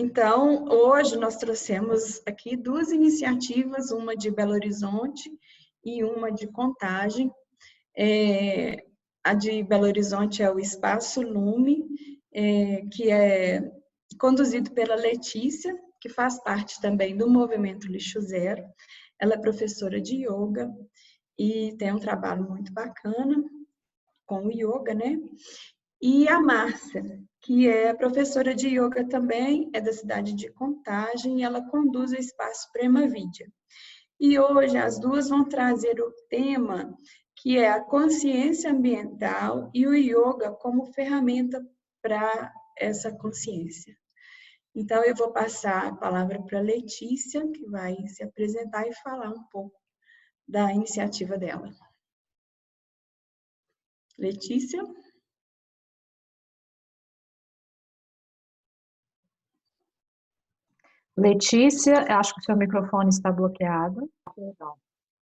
Então, hoje nós trouxemos aqui duas iniciativas, uma de Belo Horizonte e uma de Contagem. A de Belo Horizonte é o Espaço Lume, que é conduzido pela Letícia, que faz parte também do Movimento Lixo Zero. Ela é professora de yoga e tem um trabalho muito bacana com o yoga, né? E a Márcia, que é professora de yoga também, é da cidade de Contagem, e ela conduz o espaço Prema Vidya. E hoje as duas vão trazer o tema que é a consciência ambiental e o yoga como ferramenta para essa consciência. Então, eu vou passar a palavra para a Letícia, que vai se apresentar e falar um pouco da iniciativa dela. Letícia? Letícia, acho que o seu microfone está bloqueado. Perdão.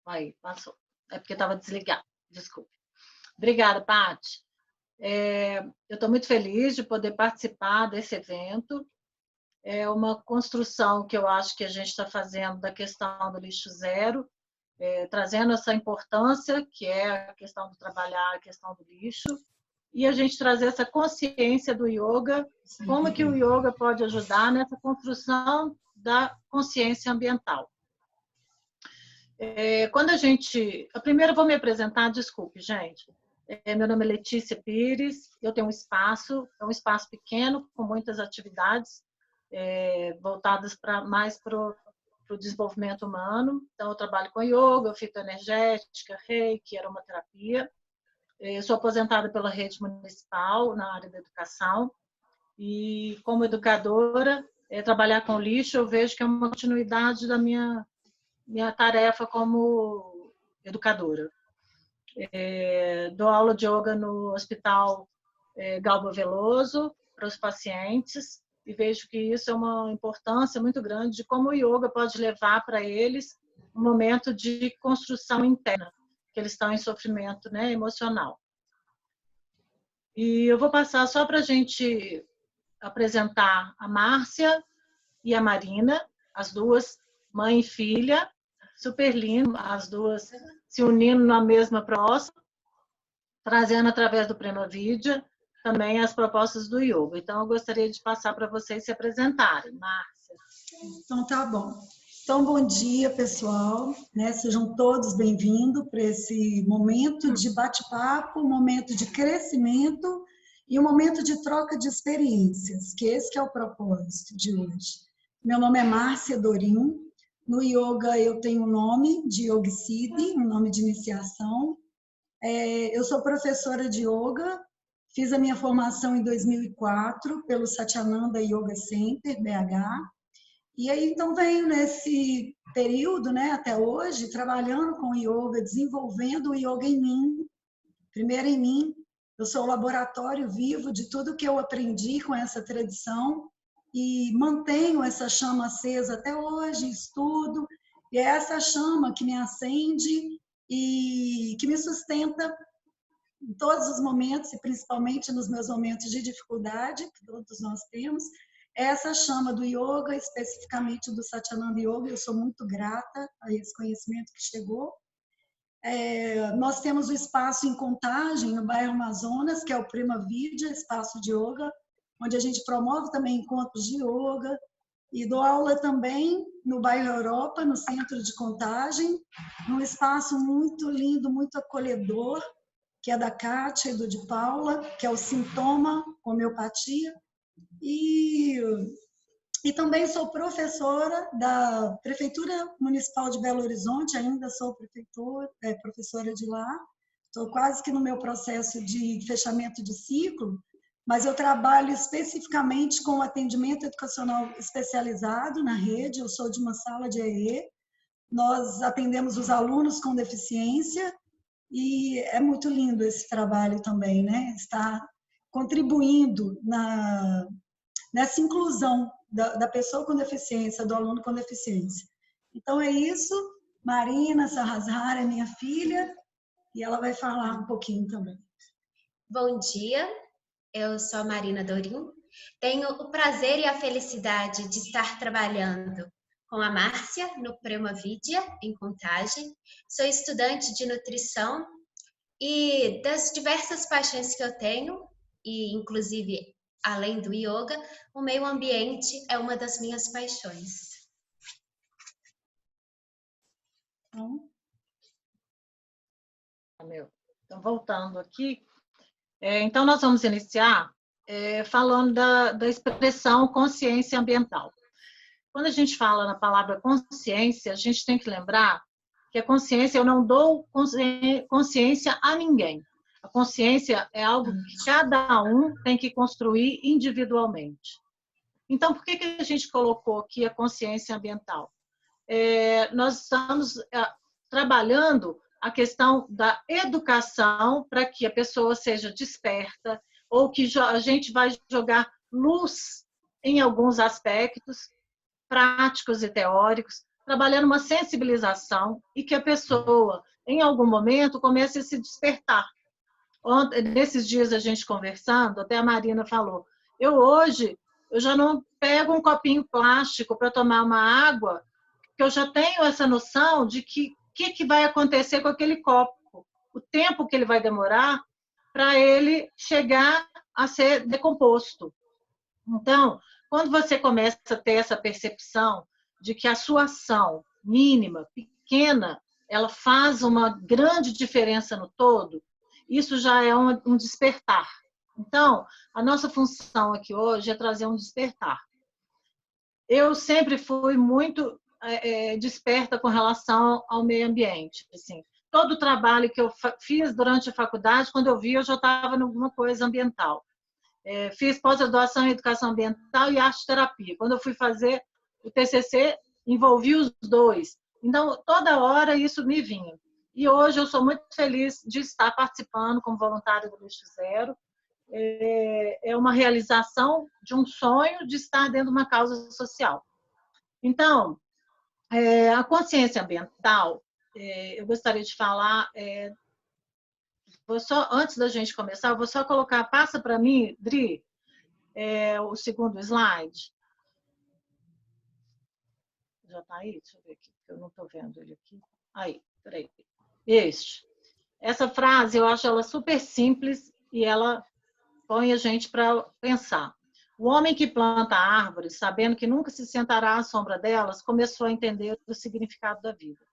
Aí, passou. É porque estava desligado, desculpe. Obrigada, Paty. Eu estou muito feliz de poder participar desse evento. É uma construção que eu acho que a gente está fazendo da questão do lixo zero, trazendo essa importância, que é a questão do trabalhar, a questão do lixo, e a gente trazer essa consciência do yoga, como que o yoga pode ajudar nessa construção da consciência ambiental. Quando a gente... Primeiro eu vou me apresentar, desculpe, gente. Meu nome é Letícia Pires, eu tenho um espaço, é um espaço pequeno, com muitas atividades, voltadas mais para o desenvolvimento humano. Então, eu trabalho com yoga, fitoenergética, reiki, aromaterapia. Eu sou aposentada pela rede municipal na área da educação e, como educadora, trabalhar com lixo, eu vejo que é uma continuidade da minha tarefa como educadora. Dou aula de yoga no Hospital Galba Veloso para os pacientes e vejo que isso é uma importância muito grande de como o yoga pode levar para eles um momento de construção interna, que eles estão em sofrimento, né, emocional. E eu vou passar só para a gente apresentar a Márcia e a Marina, as duas, mãe e filha, super lindo, as duas se unindo na mesma proposta, trazendo através do Prema Vidya também as propostas do yoga. Então, eu gostaria de passar para vocês se apresentarem. Márcia. Então, tá bom. Então, bom dia, pessoal. Sejam todos bem-vindos para esse momento de bate-papo, um momento de crescimento e um momento de troca de experiências, que esse que é o propósito de hoje. Meu nome é Márcia Dorim. No yoga, eu tenho o nome de Yogi Siddhi, um nome de iniciação. Eu sou professora de yoga, fiz a minha formação em 2004 pelo Satyananda Yoga Center, BH. E aí, então, venho nesse período, até hoje, trabalhando com yoga, desenvolvendo o yoga em mim. Primeiro em mim, eu sou o laboratório vivo de tudo que eu aprendi com essa tradição e mantenho essa chama acesa até hoje, estudo. E é essa chama que me acende e que me sustenta em todos os momentos, e principalmente nos meus momentos de dificuldade, que todos nós temos. Essa chama do yoga, especificamente do Satyananda Yoga, eu sou muito grata a esse conhecimento que chegou. Nós temos o espaço em Contagem, no bairro Amazonas, que é o Prema Vidya, espaço de yoga, onde a gente promove também encontros de yoga, e dou aula também no bairro Europa, no centro de Contagem, num espaço muito lindo, muito acolhedor, que é da Kátia e do de Paula, que é o Sintoma Homeopatia. E também sou professora da Prefeitura Municipal de Belo Horizonte, ainda sou professora de lá. Estou quase que no meu processo de fechamento de ciclo, mas eu trabalho especificamente com atendimento educacional especializado na rede. Eu sou de uma sala de EE. Nós atendemos os alunos com deficiência e é muito lindo esse trabalho também, Está contribuindo nessa inclusão da pessoa com deficiência, do aluno com deficiência. Então é isso. Marina Sarrazhar é minha filha e ela vai falar um pouquinho também. Bom dia, eu sou a Marina Dorim, Tenho o prazer e a felicidade de estar trabalhando com a Márcia no Prema Vidya, em Contagem. Sou estudante de nutrição e das diversas paixões que eu tenho, e inclusive além do yoga, o meio ambiente é uma das minhas paixões. Então, voltando aqui, então nós vamos iniciar falando da expressão consciência ambiental. Quando a gente fala na palavra consciência, a gente tem que lembrar que a consciência, eu não dou consciência a ninguém. A consciência é algo que cada um tem que construir individualmente. Então, por que a gente colocou aqui a consciência ambiental? Nós estamos trabalhando a questão da educação para que a pessoa seja desperta, ou que a gente vai jogar luz em alguns aspectos práticos e teóricos, trabalhando uma sensibilização e que a pessoa, em algum momento, comece a se despertar. Nesses dias a gente conversando, até a Marina falou, hoje eu já não pego um copinho plástico para tomar uma água, porque eu já tenho essa noção de que vai acontecer com aquele copo, o tempo que ele vai demorar para ele chegar a ser decomposto. Então, quando você começa a ter essa percepção de que a sua ação mínima, pequena, ela faz uma grande diferença no todo, isso já é um despertar. Então, a nossa função aqui hoje é trazer um despertar. Eu sempre fui muito desperta com relação ao meio ambiente. Assim, todo o trabalho que eu fiz durante a faculdade, quando eu vi, eu já estava em alguma coisa ambiental. Fiz pós-graduação em educação ambiental e arte-terapia. Quando eu fui fazer o TCC, envolvi os dois. Então, toda hora isso me vinha. E hoje eu sou muito feliz de estar participando como voluntária do Lixo Zero. É uma realização de um sonho de estar dentro de uma causa social. Então, a consciência ambiental, eu gostaria de falar, antes da gente começar, eu vou só colocar, passa para mim, Dri, o segundo slide. Já está aí? Deixa eu ver aqui, eu não estou vendo ele aqui. Aí, peraí. Essa frase, eu acho ela super simples e ela põe a gente para pensar. O homem que planta árvores, sabendo que nunca se sentará à sombra delas, começou a entender o significado da vida.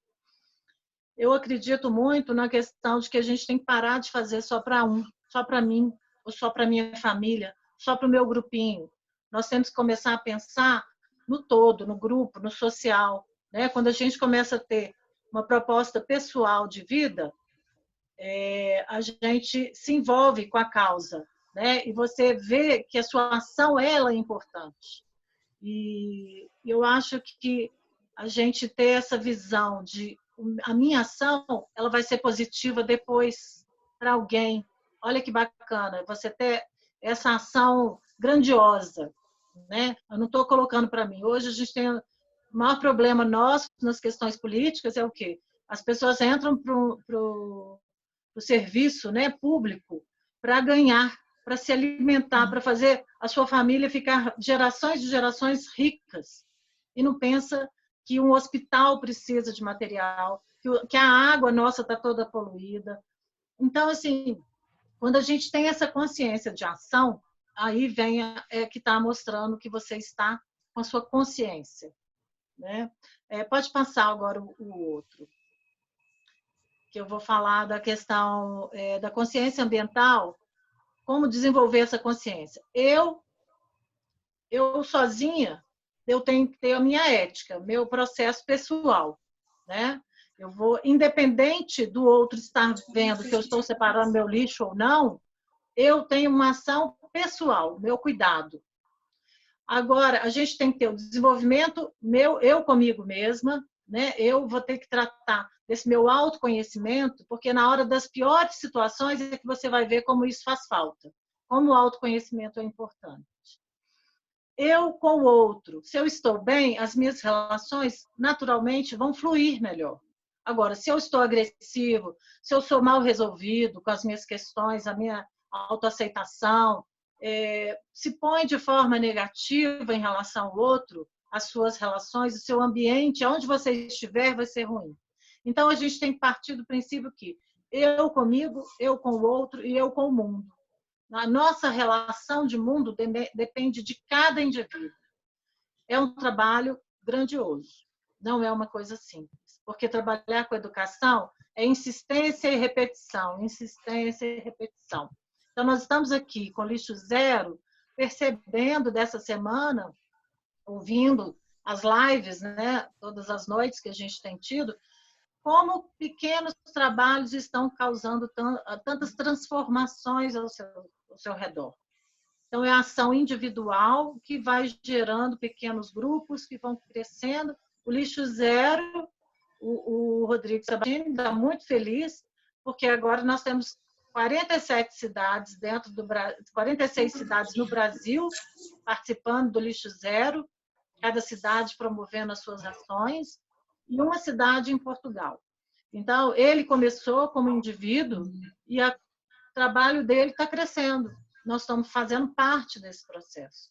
Eu acredito muito na questão de que a gente tem que parar de fazer só para só para mim, ou só para minha família, só para o meu grupinho. Nós temos que começar a pensar no todo, no grupo, no social. Né? Quando a gente começa a ter uma proposta pessoal de vida, a gente se envolve com a causa. Né? E você vê que a sua ação ela é importante. E eu acho que a gente ter essa visão de a minha ação ela vai ser positiva depois para alguém. Olha que bacana, você ter essa ação grandiosa. Né? Eu não estou colocando para mim. Hoje a gente tem o maior problema nosso nas questões políticas é o quê? As pessoas entram para o serviço, né, público para ganhar, para se alimentar, para fazer a sua família ficar gerações de gerações ricas. E não pensa que um hospital precisa de material, que a água nossa está toda poluída. Então, assim, quando a gente tem essa consciência de ação, aí vem que está mostrando que você está com a sua consciência. Né? Pode passar agora o outro. Que eu vou falar da questão da consciência ambiental, como desenvolver essa consciência. Eu sozinha, eu tenho que ter a minha ética, meu processo pessoal, né? Eu vou, independente do outro estar vendo que eu estou separando meu lixo ou não, eu tenho uma ação pessoal, meu cuidado. Agora, a gente tem que ter o desenvolvimento eu comigo mesma, né? Eu vou ter que tratar desse meu autoconhecimento, porque na hora das piores situações é que você vai ver como isso faz falta, como o autoconhecimento é importante. Eu com o outro, se eu estou bem, as minhas relações naturalmente vão fluir melhor. Agora, se eu estou agressivo, se eu sou mal resolvido com as minhas questões, a minha autoaceitação, se põe de forma negativa em relação ao outro, as suas relações, o seu ambiente, onde você estiver, vai ser ruim. Então, a gente tem que partir do princípio que eu comigo, eu com o outro e eu com o mundo. A nossa relação de mundo depende de cada indivíduo. É um trabalho grandioso, não é uma coisa simples, porque trabalhar com educação é insistência e repetição, insistência e repetição. Então, nós estamos aqui com Lixo Zero, percebendo dessa semana, ouvindo as lives, né, todas as noites que a gente tem tido, como pequenos trabalhos estão causando tantas transformações ao seu redor. Então, é a ação individual que vai gerando pequenos grupos que vão crescendo. O Lixo Zero, o Rodrigo Sabatini está muito feliz, porque agora nós temos 47 cidades dentro do Brasil, 46 cidades no Brasil participando do Lixo Zero, cada cidade promovendo as suas ações, e uma cidade em Portugal. Então, ele começou como indivíduo e o trabalho dele está crescendo. Nós estamos fazendo parte desse processo.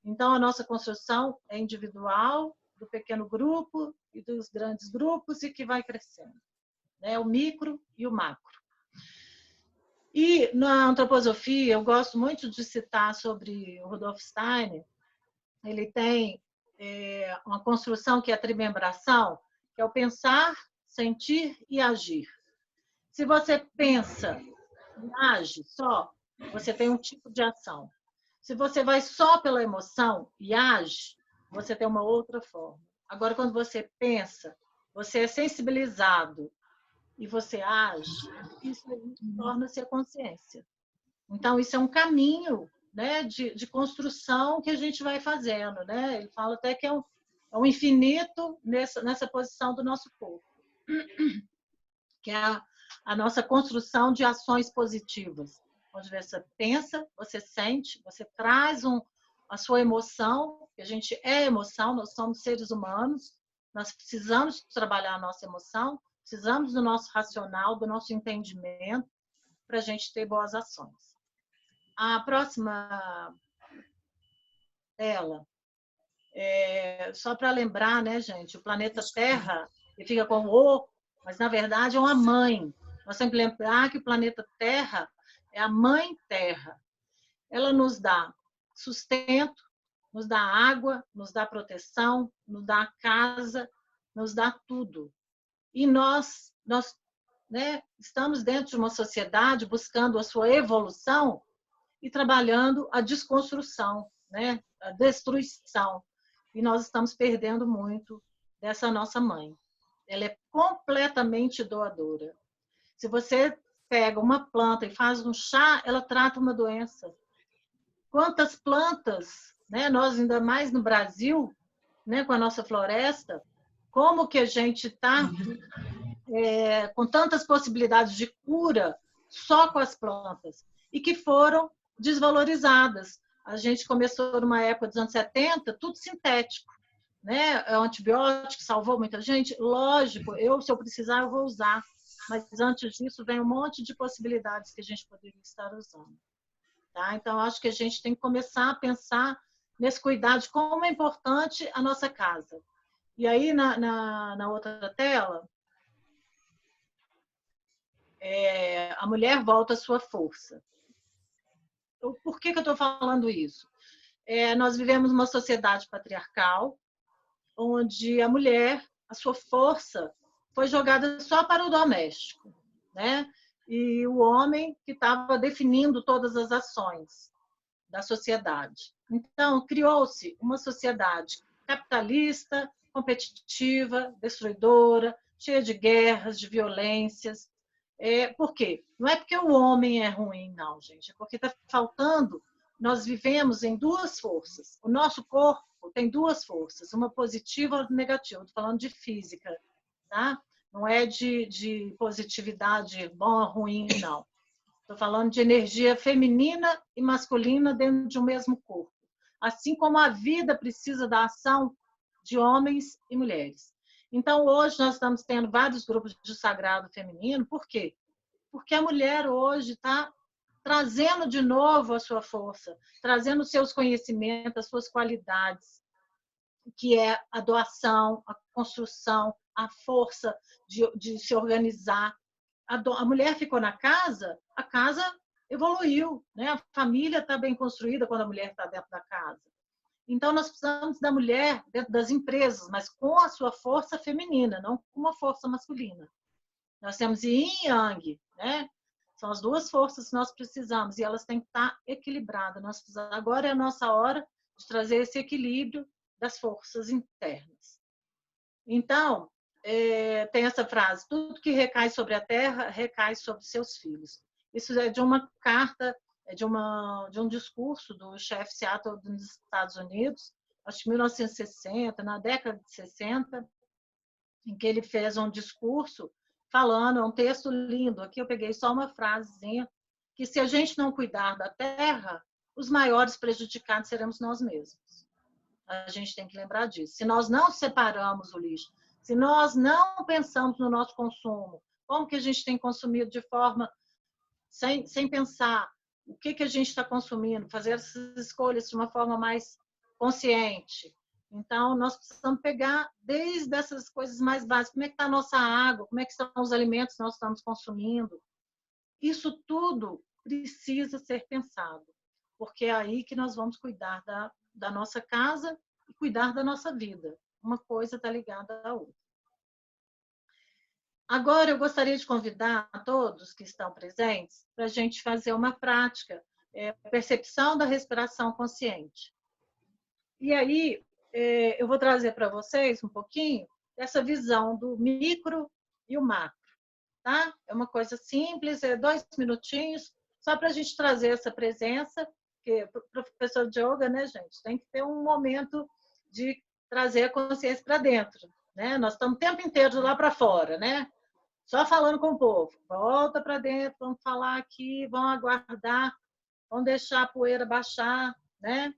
Então, a nossa construção é individual, do pequeno grupo e dos grandes grupos, e que vai crescendo, né? O micro e o macro. E na antroposofia, eu gosto muito de citar sobre o Rudolf Steiner. Ele tem uma construção que é a trimembração, que é o pensar, sentir e agir. Se você pensa e age só, você tem um tipo de ação. Se você vai só pela emoção e age, você tem uma outra forma. Agora, quando você pensa, você é sensibilizado e você age, isso torna-se a consciência. Então, isso é um caminho, né, de construção que a gente vai fazendo, né? Ele fala até que é um infinito nessa posição do nosso corpo, que é a nossa construção de ações positivas, onde você pensa, você sente, você traz a sua emoção, que a gente é emoção, nós somos seres humanos, nós precisamos trabalhar a nossa emoção, precisamos do nosso racional, do nosso entendimento, para a gente ter boas ações. A próxima tela, só para lembrar, né, gente, o planeta Terra, ele fica com o, mas na verdade é uma mãe. Nós temos que lembrar que o planeta Terra é a mãe Terra. Ela nos dá sustento, nos dá água, nos dá proteção, nos dá casa, nos dá tudo. E nós né, estamos dentro de uma sociedade buscando a sua evolução e trabalhando a desconstrução, né, a destruição. E nós estamos perdendo muito dessa nossa mãe. Ela é completamente doadora. Se você pega uma planta e faz um chá, ela trata uma doença. Quantas plantas, né, nós ainda mais no Brasil, né, com a nossa floresta, como que a gente está com tantas possibilidades de cura só com as plantas e que foram desvalorizadas. A gente começou numa época dos anos 70, tudo sintético, né? O antibiótico salvou muita gente, lógico, se eu precisar eu vou usar, mas antes disso vem um monte de possibilidades que a gente poderia estar usando. Tá? Então, acho que a gente tem que começar a pensar nesse cuidado de como é importante a nossa casa. E aí, na outra tela, a mulher volta à sua força. Por que eu estou falando isso? Nós vivemos uma sociedade patriarcal, onde a mulher, a sua força, foi jogada só para o doméstico, né? E o homem que estava definindo todas as ações da sociedade. Então, criou-se uma sociedade capitalista, competitiva, destruidora, cheia de guerras, de violências. Por quê? Não é porque o homem é ruim, não, gente. É porque está faltando. Nós vivemos em duas forças. O nosso corpo tem duas forças, uma positiva e outra negativa. Estou falando de física, tá? Não é de positividade bom ou ruim, não. Estou falando de energia feminina e masculina dentro de um mesmo corpo. Assim como a vida precisa da ação de homens e mulheres. Então, hoje nós estamos tendo vários grupos de sagrado feminino. Por quê? Porque a mulher hoje está trazendo de novo a sua força, trazendo os seus conhecimentos, as suas qualidades, que é a doação, a construção, a força de se organizar. A mulher ficou na casa, a casa evoluiu, né? A família está bem construída quando a mulher está dentro da casa. Então, nós precisamos da mulher dentro das empresas, mas com a sua força feminina, não com uma força masculina. Nós temos yin e yang, né? São as duas forças que nós precisamos e elas têm que estar equilibradas. Agora é a nossa hora de trazer esse equilíbrio das forças internas. Então, tem essa frase: tudo que recai sobre a terra recai sobre seus filhos. Isso é de uma carta, de um discurso do chefe Seattle dos Estados Unidos, acho que 1960, na década de 60, em que ele fez um discurso falando, é um texto lindo. Aqui eu peguei só uma frasezinha, que se a gente não cuidar da terra, os maiores prejudicados seremos nós mesmos. A gente tem que lembrar disso. Se nós não separamos o lixo, se nós não pensamos no nosso consumo, como que a gente tem consumido de forma sem pensar o que a gente está consumindo, fazer essas escolhas de uma forma mais consciente. Então, nós precisamos pegar desde essas coisas mais básicas. Como é que está a nossa água? Como é que estão os alimentos que nós estamos consumindo? Isso tudo precisa ser pensado, porque é aí que nós vamos cuidar da nossa casa e cuidar da nossa vida. Uma coisa está ligada à outra. Agora, eu gostaria de convidar a todos que estão presentes para a gente fazer uma prática, percepção da respiração consciente. E aí, eu vou trazer para vocês um pouquinho dessa visão do micro e o macro. Tá? É uma coisa simples, 2 minutinhos, só para a gente trazer essa presença, porque o professor de yoga, né, gente, tem que ter um momento de trazer a consciência para dentro, né? Nós estamos o tempo inteiro lá para fora, né? Só falando com o povo. Volta para dentro, vamos falar aqui, vamos aguardar, vamos deixar a poeira baixar, né?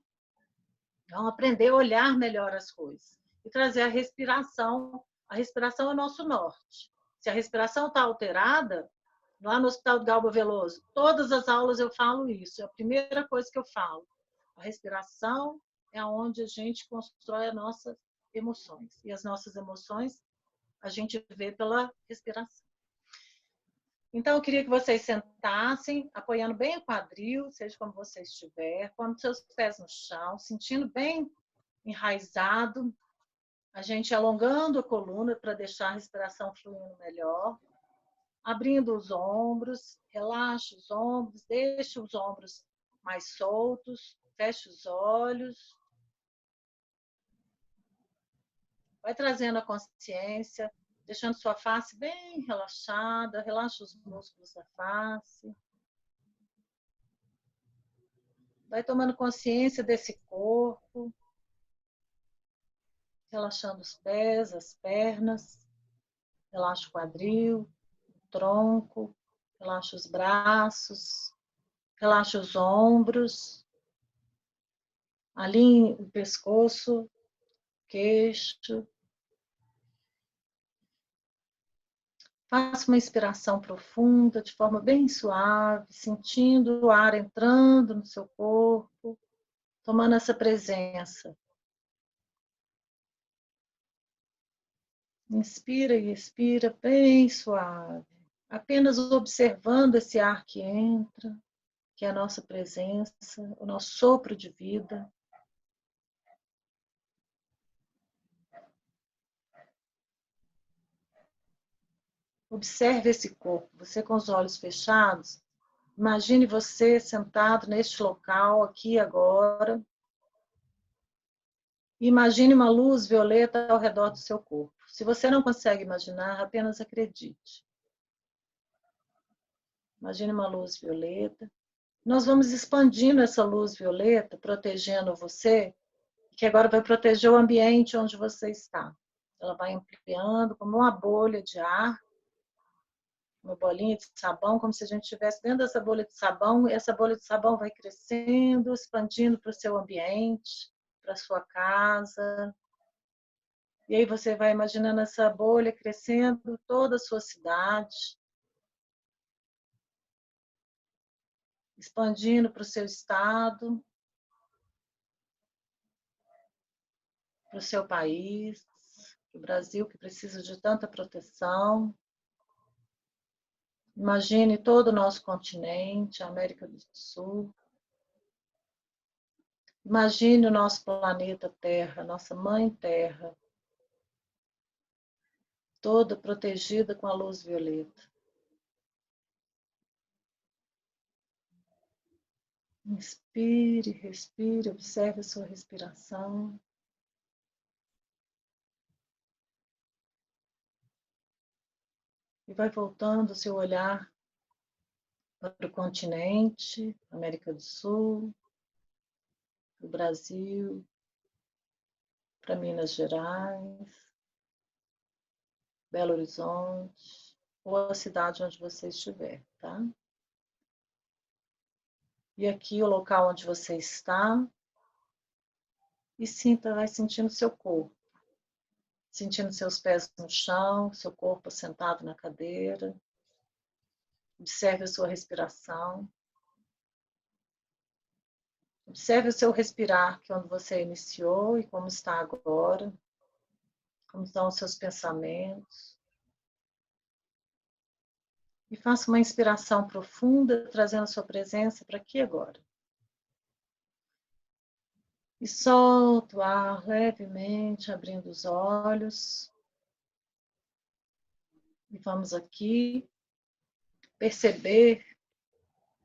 Vamos aprender a olhar melhor as coisas e trazer a respiração. A respiração é o nosso norte. Se a respiração está alterada, lá no Hospital do Galba Veloso, todas as aulas eu falo isso, é a primeira coisa que eu falo. A respiração é onde a gente constrói as nossas emoções. E as nossas emoções a gente vê pela respiração. Então, eu queria que vocês sentassem, apoiando bem o quadril, seja como você estiver, pondo seus pés no chão, sentindo bem enraizado, a gente alongando a coluna para deixar a respiração fluindo melhor, abrindo os ombros, relaxa os ombros, deixa os ombros mais soltos, fecha os olhos. Vai trazendo a consciência, deixando sua face bem relaxada, relaxa os músculos da face. Vai tomando consciência desse corpo, relaxando os pés, as pernas, relaxa o quadril, o tronco, relaxa os braços, relaxa os ombros, alinhe o pescoço, queixo. Faça uma inspiração profunda, de forma bem suave, sentindo o ar entrando no seu corpo, tomando essa presença. Inspira e expira bem suave, apenas observando esse ar que entra, que é a nossa presença, o nosso sopro de vida. Observe esse corpo, você com os olhos fechados, imagine você sentado neste local, aqui agora. Imagine uma luz violeta ao redor do seu corpo. Se você não consegue imaginar, apenas acredite. Imagine uma luz violeta. Nós vamos expandindo essa luz violeta, protegendo você, que agora vai proteger o ambiente onde você está. Ela vai ampliando como uma bolha de ar, uma bolinha de sabão, como se a gente estivesse dentro dessa bolha de sabão, e essa bolha de sabão vai crescendo, expandindo para o seu ambiente, para a sua casa. E aí você vai imaginando essa bolha crescendo, toda a sua cidade, expandindo para o seu estado, para o seu país, o Brasil que precisa de tanta proteção. Imagine todo o nosso continente, a América do Sul. Imagine o nosso planeta Terra, nossa Mãe Terra, toda protegida com a luz violeta. Inspire, respire, observe a sua respiração. E vai voltando o seu olhar para o continente, América do Sul, para o Brasil, para Minas Gerais, Belo Horizonte, ou a cidade onde você estiver, tá? E aqui o local onde você está, e sinta, vai sentindo seu corpo, sentindo seus pés no chão, seu corpo sentado na cadeira. Observe a sua respiração. Observe o seu respirar, que é onde você iniciou e como está agora. Como estão os seus pensamentos. E faça uma inspiração profunda, trazendo a sua presença para aqui agora. E solta o ar levemente, abrindo os olhos. E vamos aqui perceber,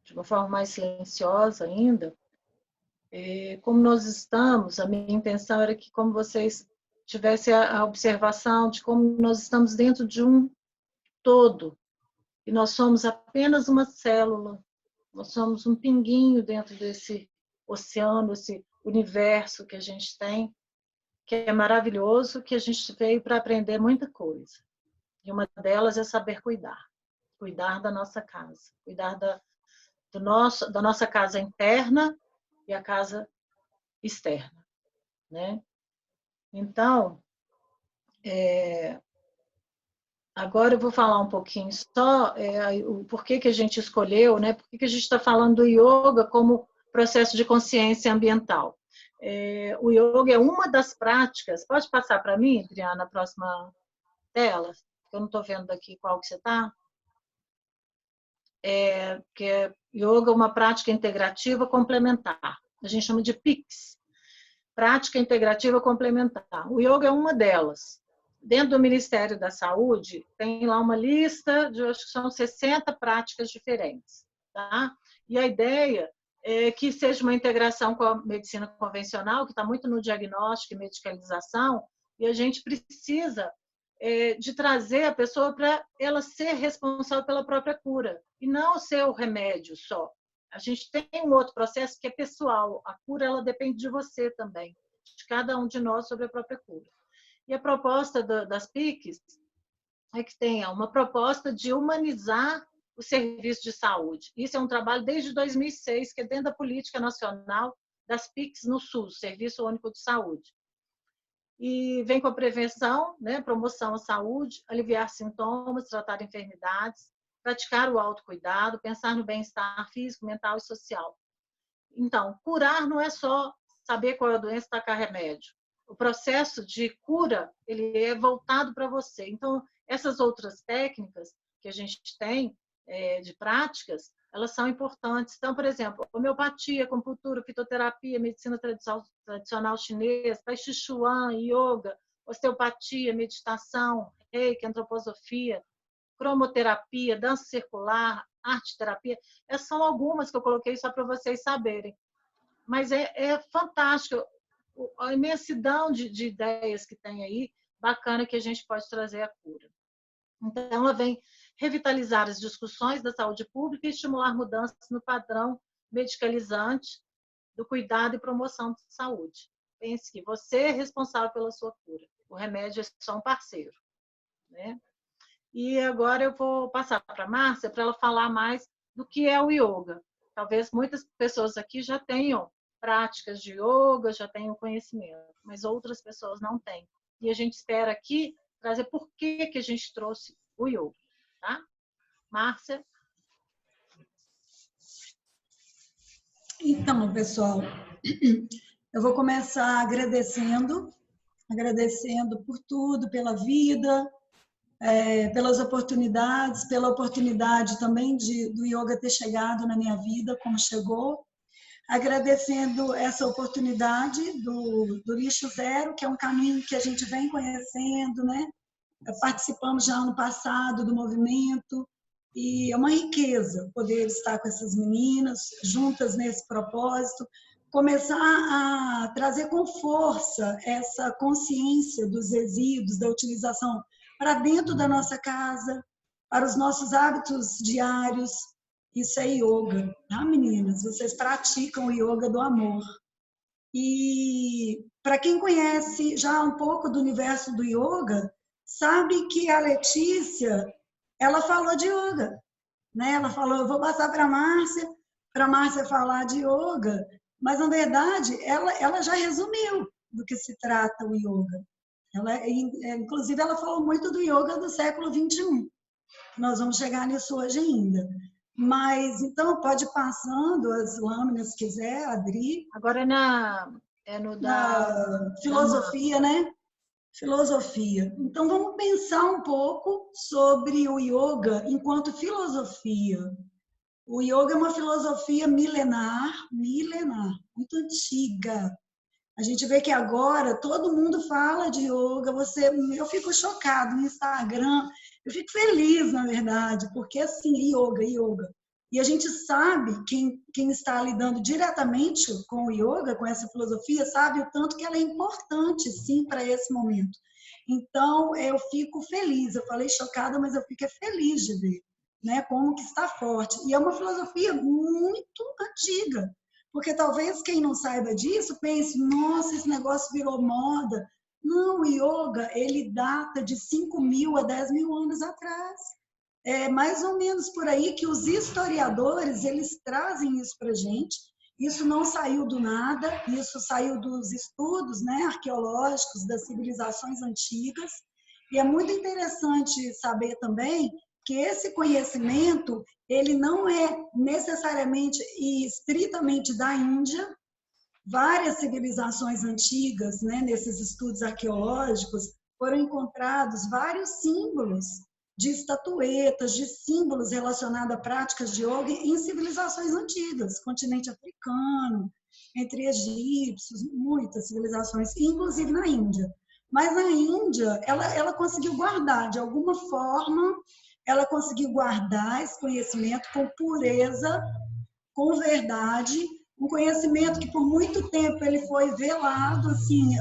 de uma forma mais silenciosa ainda, como nós estamos. A minha intenção era que, como vocês tivessem a observação de como nós estamos dentro de um todo. E nós somos apenas uma célula. Nós somos um pinguinho dentro desse oceano, esse universo que a gente tem, que é maravilhoso, que a gente veio para aprender muita coisa. E uma delas é saber cuidar. Cuidar da nossa casa. Cuidar da nossa casa interna e a casa externa, né? Então, agora eu vou falar um pouquinho só o porquê que a gente escolheu, né? Por que a gente está falando do yoga como processo de consciência ambiental. O yoga é uma das práticas. Pode passar para mim, Adriana, na próxima tela? Eu não estou vendo daqui qual que você está. Que yoga é uma prática integrativa complementar. A gente chama de PICS. Prática integrativa complementar. O yoga é uma delas. Dentro do Ministério da Saúde, tem lá uma lista de, acho que são 60 práticas diferentes. Tá? E a ideia é que seja uma integração com a medicina convencional, que está muito no diagnóstico e medicalização, e a gente precisa de trazer a pessoa para ela ser responsável pela própria cura, e não ser o remédio só. A gente tem um outro processo que é pessoal. A cura, ela depende de você também, de cada um de nós sobre a própria cura. E a proposta das PICs é que tenha uma proposta de humanizar o serviço de saúde. Isso é um trabalho desde 2006, que é dentro da política nacional das PICs no SUS, Serviço Único de Saúde. E vem com a prevenção, né, promoção à saúde, aliviar sintomas, tratar enfermidades, praticar o autocuidado, pensar no bem-estar físico, mental e social. Então, curar não é só saber qual é a doença e tacar remédio. O processo de cura, ele é voltado para você. Então, essas outras técnicas que a gente tem de práticas, elas são importantes. Então, por exemplo, homeopatia, acupuntura, fitoterapia, medicina tradicional chinesa, tai chi chuan, yoga, osteopatia, meditação, reiki, antroposofia, cromoterapia, dança circular, arte-terapia. Essas são algumas que eu coloquei só para vocês saberem. Mas é fantástico a imensidão de ideias que tem aí, bacana, que a gente pode trazer à cura. Então, ela vem revitalizar as discussões da saúde pública e estimular mudanças no padrão medicalizante do cuidado e promoção de saúde. Pense que você é responsável pela sua cura. O remédio é só um parceiro, né? E agora eu vou passar para a Márcia para ela falar mais do que é o yoga. Talvez muitas pessoas aqui já tenham práticas de yoga, já tenham conhecimento, mas outras pessoas não têm. E a gente espera aqui trazer por que a gente trouxe o yoga, tá? Márcia? Então, pessoal, eu vou começar agradecendo por tudo, pela vida, pelas oportunidades, pela oportunidade também do yoga ter chegado na minha vida, como chegou. Agradecendo essa oportunidade do Lixo Zero, que é um caminho que a gente vem conhecendo, né? Participamos já ano passado do movimento, e é uma riqueza poder estar com essas meninas juntas nesse propósito, começar a trazer com força essa consciência dos resíduos, da utilização para dentro da nossa casa, para os nossos hábitos diários. Isso é yoga, tá, meninas? Vocês praticam o yoga do amor. E para quem conhece já um pouco do universo do yoga, sabe que a Letícia, ela falou de yoga, né? Ela falou, eu vou passar para a Márcia falar de yoga, mas na verdade ela já resumiu do que se trata o yoga. Inclusive ela falou muito do yoga do século 21. Nós vamos chegar nisso hoje ainda. Mas então pode ir passando as lâminas, se quiser, Adri. Agora na filosofia, né? Filosofia. Então, vamos pensar um pouco sobre o yoga enquanto filosofia. O yoga é uma filosofia milenar, muito antiga. A gente vê que agora todo mundo fala de yoga. Eu fico chocado no Instagram, eu fico feliz, na verdade, porque assim, yoga. E a gente sabe, quem está lidando diretamente com o yoga, com essa filosofia, sabe o tanto que ela é importante, sim, para esse momento. Então, eu fico feliz. Eu falei chocada, mas eu fico feliz de ver, né, como que está forte. E é uma filosofia muito antiga, porque talvez quem não saiba disso pense, nossa, esse negócio virou moda. Não, o yoga, ele data de 5.000 a 10.000 anos atrás. É mais ou menos por aí que os historiadores, eles trazem isso para a gente. Isso não saiu do nada, isso saiu dos estudos, né, arqueológicos das civilizações antigas. E é muito interessante saber também que esse conhecimento, ele não é necessariamente e estritamente da Índia. Várias civilizações antigas, né, nesses estudos arqueológicos, foram encontrados vários símbolos de estatuetas, de símbolos relacionados a práticas de yoga em civilizações antigas, continente africano, entre egípcios, muitas civilizações, inclusive na Índia. Mas a Índia, ela conseguiu guardar, de alguma forma, ela conseguiu guardar esse conhecimento com pureza, com verdade, um conhecimento que por muito tempo ele foi velado, assim,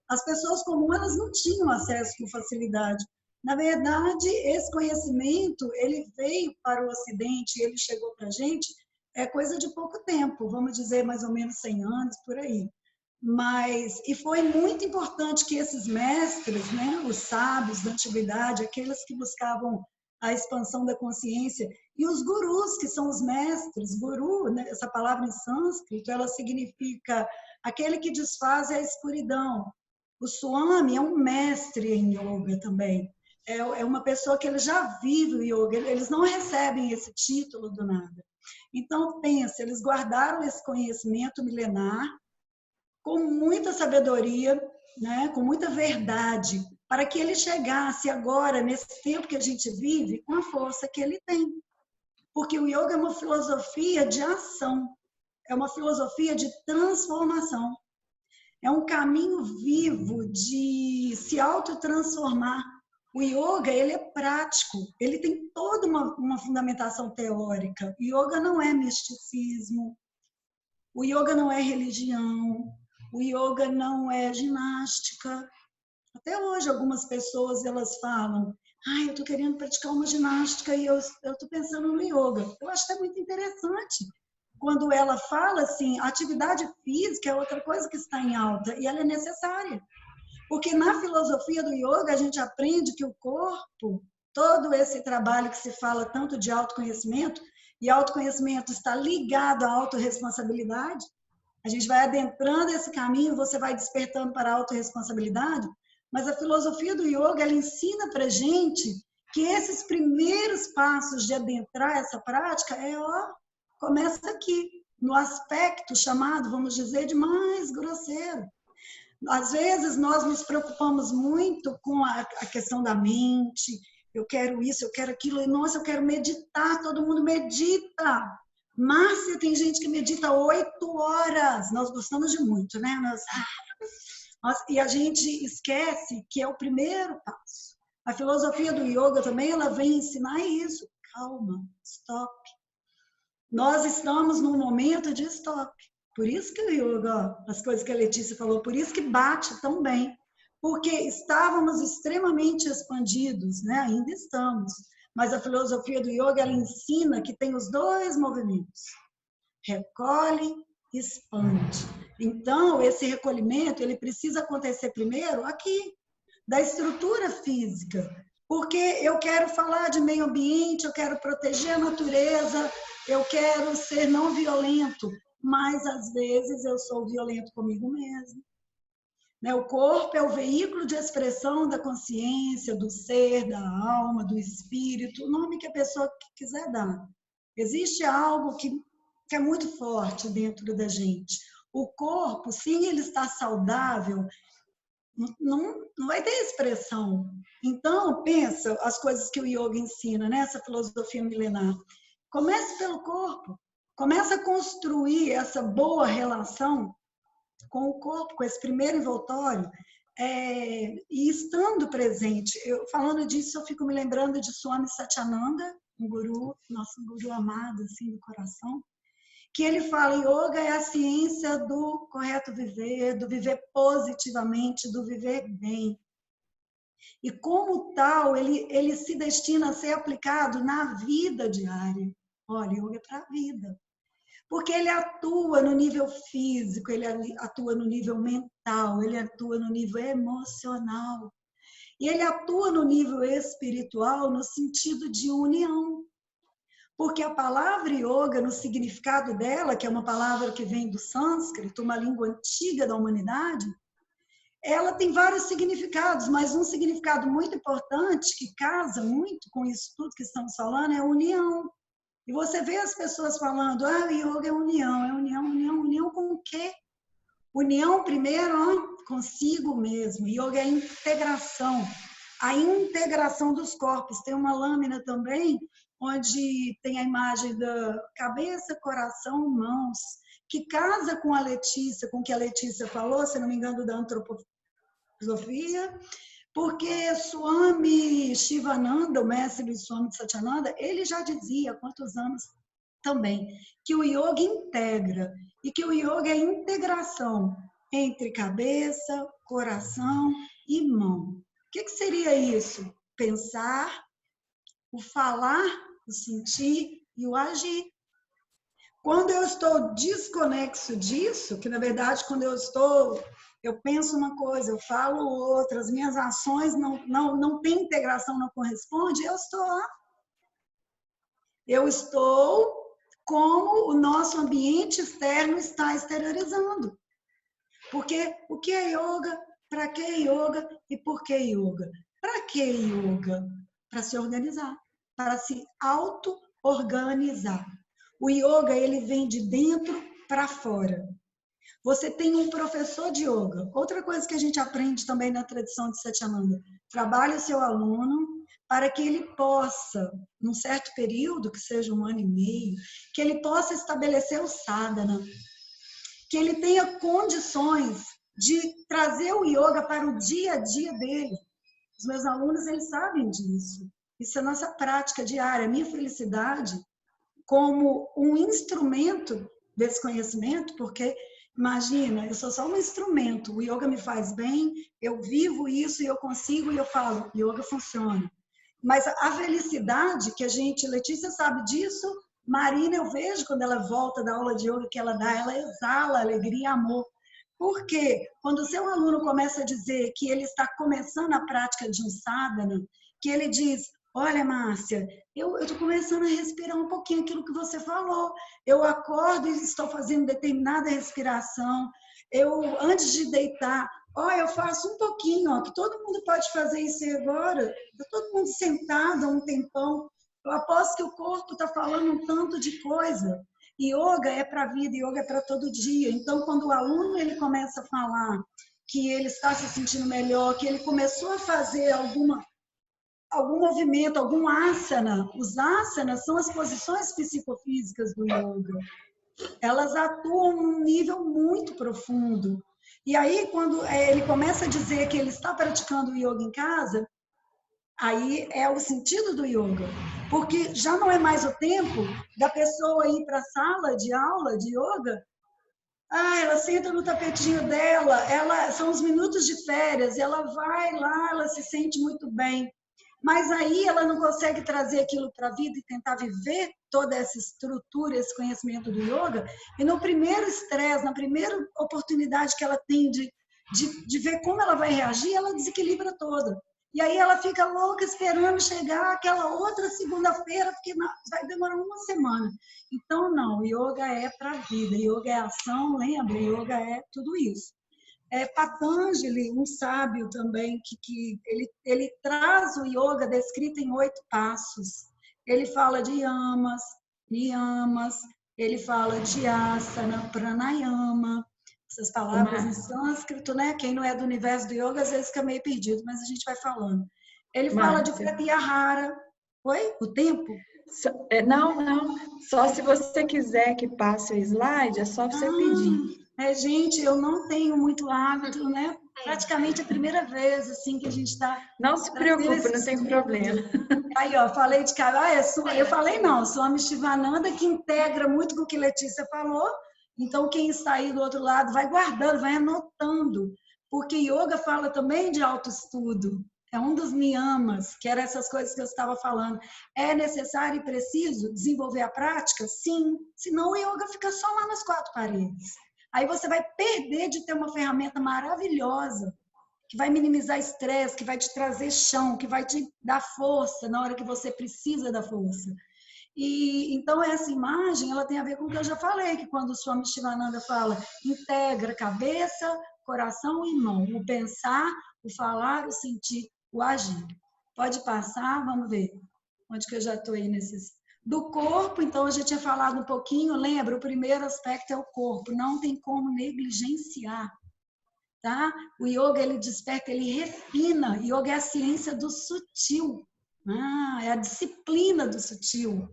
as pessoas comuns elas não tinham acesso com facilidade. Na verdade, esse conhecimento, ele veio para o Ocidente, ele chegou para a gente, é coisa de pouco tempo, vamos dizer mais ou menos 100 anos, por aí. E foi muito importante que esses mestres, né, os sábios da antiguidade, aqueles que buscavam a expansão da consciência, e os gurus, que são os mestres, guru, né, essa palavra em sânscrito, ela significa aquele que desfaz a escuridão. O Swami é um mestre em yoga também. É uma pessoa que ele já vive o yoga, eles não recebem esse título do nada. Então, pensa, eles guardaram esse conhecimento milenar com muita sabedoria, né, com muita verdade, para que ele chegasse agora, nesse tempo que a gente vive, com a força que ele tem. Porque o yoga é uma filosofia de ação, é uma filosofia de transformação. É um caminho vivo de se autotransformar. O yoga, ele é prático, ele tem toda uma fundamentação teórica. O yoga não é misticismo, o yoga não é religião, o yoga não é ginástica. Até hoje, algumas pessoas, elas falam, eu estou querendo praticar uma ginástica e eu estou pensando no yoga. Eu acho até muito interessante. Quando ela fala assim, a atividade física é outra coisa que está em alta e ela é necessária. Porque na filosofia do yoga a gente aprende que o corpo, todo esse trabalho que se fala tanto de autoconhecimento, e autoconhecimento está ligado à autorresponsabilidade, a gente vai adentrando esse caminho, você vai despertando para a autorresponsabilidade, mas a filosofia do yoga, ela ensina para a gente que esses primeiros passos de adentrar essa prática começa aqui, no aspecto chamado, vamos dizer, de mais grosseiro. Às vezes nós nos preocupamos muito com a questão da mente, eu quero isso, eu quero aquilo, e nossa, eu quero meditar, todo mundo medita. Márcia, tem gente que medita 8 horas, nós gostamos de muito, né? E a gente esquece que é o primeiro passo. A filosofia do yoga também, ela vem ensinar isso. Calma, stop. Nós estamos num momento de stop. Por isso que o yoga, as coisas que a Letícia falou, por isso que bate tão bem. Porque estávamos extremamente expandidos, né? Ainda estamos. Mas a filosofia do yoga, ela ensina que tem os 2 movimentos. Recolhe, expande. Então, esse recolhimento, ele precisa acontecer primeiro aqui, da estrutura física. Porque eu quero falar de meio ambiente, eu quero proteger a natureza, eu quero ser não violento, mas às vezes eu sou violento comigo mesmo. O corpo é o veículo de expressão da consciência, do ser, da alma, do espírito, o nome que a pessoa quiser dar. Existe algo que é muito forte dentro da gente. O corpo, sim, ele está saudável, não vai ter expressão. Então, pensa as coisas que o yoga ensina, né? Essa filosofia milenar. Comece pelo corpo. Começa a construir essa boa relação com o corpo, com esse primeiro envoltório, e estando presente. Falando disso, eu fico me lembrando de Swami Satyananda, um guru, nosso guru amado, assim, do coração, que ele fala, yoga é a ciência do correto viver, do viver positivamente, do viver bem. E como tal, ele se destina a ser aplicado na vida diária. Olha, yoga é para a vida. Porque ele atua no nível físico, ele atua no nível mental, ele atua no nível emocional. E ele atua no nível espiritual no sentido de união. Porque a palavra yoga, no significado dela, que é uma palavra que vem do sânscrito, uma língua antiga da humanidade, ela tem vários significados, mas um significado muito importante, que casa muito com isso tudo que estamos falando, é união. E você vê as pessoas falando, yoga é união, união com o quê? União, primeiro, consigo mesmo. Yoga é integração. A integração dos corpos. Tem uma lâmina também, onde tem a imagem da cabeça, coração, mãos, que casa com a Letícia, com o que a Letícia falou, se não me engano, da antroposofia, porque Swami Shivananda, o mestre do Swami Satyananda, ele já dizia há quantos anos também, que o yoga integra, e que o yoga é integração entre cabeça, coração e mão. O que seria isso? Pensar, o falar, o sentir e o agir. Quando eu estou desconexo disso, que na verdade quando eu penso uma coisa, eu falo outra, as minhas ações não têm integração, não corresponde, eu estou como o nosso ambiente externo está exteriorizando. Porque o que é yoga? Para que yoga? E por que yoga? Para que yoga? Para se organizar, para se auto-organizar. O yoga, ele vem de dentro para fora. Você tem um professor de yoga. Outra coisa que a gente aprende também na tradição de Satyananda. Trabalhe o seu aluno para que ele possa, num certo período, que seja 1 ano e meio, que ele possa estabelecer o sadhana, que ele tenha condições de trazer o yoga para o dia a dia dele. Os meus alunos, eles sabem disso. Isso é a nossa prática diária. A minha felicidade como um instrumento desse conhecimento, porque, imagina, eu sou só um instrumento, o yoga me faz bem, eu vivo isso e eu consigo, e eu falo, yoga funciona. Mas a felicidade que a gente, Letícia sabe disso, Marina, eu vejo quando ela volta da aula de yoga que ela dá, ela exala alegria e amor. Por quê? Quando o seu aluno começa a dizer que ele está começando a prática de um sadhana, que ele diz, olha, Márcia, eu estou começando a respirar um pouquinho aquilo que você falou. Eu acordo e estou fazendo determinada respiração. Antes de deitar, eu faço um pouquinho, que todo mundo pode fazer isso agora. Está todo mundo sentado há um tempão. Eu aposto que o corpo está falando um tanto de coisa. Yoga é para a vida, yoga é para todo dia. Então, quando o aluno ele começa a falar que ele está se sentindo melhor, que ele começou a fazer algum movimento, algum asana. Os asanas são as posições psicofísicas do yoga. Elas atuam num nível muito profundo. E aí, quando ele começa a dizer que ele está praticando yoga em casa, aí é o sentido do yoga. Porque já não é mais o tempo da pessoa ir para a sala de aula de yoga. Ela senta no tapetinho dela, são os minutos de férias, ela vai lá, ela se sente muito bem. Mas aí ela não consegue trazer aquilo para a vida e tentar viver toda essa estrutura, esse conhecimento do yoga. E no primeiro estresse, na primeira oportunidade que ela tem de ver como ela vai reagir, ela desequilibra toda. E aí ela fica louca esperando chegar aquela outra segunda-feira, porque vai demorar uma semana. Então, não, yoga é para a vida, yoga é ação, lembra? Yoga é tudo isso. Patanjali, um sábio também, que ele traz o yoga descrito em 8 passos. Ele fala de yamas, niyamas, ele fala de asana, pranayama, essas palavras em sânscrito, né? Quem não é do universo do yoga às vezes fica meio perdido, mas a gente vai falando. Ele fala de pratyahara. Oi? O tempo? Não. Só se você quiser que passe o slide, é só você pedir. Gente, eu não tenho muito hábito, né? Praticamente a primeira vez assim que a gente está. Não se preocupe, não tem problema. Aí, ó, falei de cara, eu falei não, Swami Shivananda, que integra muito com o que Letícia falou. Então, quem está aí do outro lado vai guardando, vai anotando, porque yoga fala também de autoestudo. É um dos niyamas, que eram essas coisas que eu estava falando. É necessário e preciso desenvolver a prática? Sim, senão o yoga fica só lá nas 4 paredes. Aí você vai perder de ter uma ferramenta maravilhosa, que vai minimizar estresse, que vai te trazer chão, que vai te dar força na hora que você precisa da força. E então essa imagem, ela tem a ver com o que eu já falei, que quando o Swami Shivananda fala, integra cabeça, coração e mão, o pensar, o falar, o sentir, o agir. Pode passar, vamos ver. Onde que eu já estou aí nesses... Do corpo, então, eu já tinha falado um pouquinho, lembra? O primeiro aspecto é o corpo, não tem como negligenciar, tá? O yoga, ele desperta, ele refina. Yoga é a ciência do sutil, é a disciplina do sutil.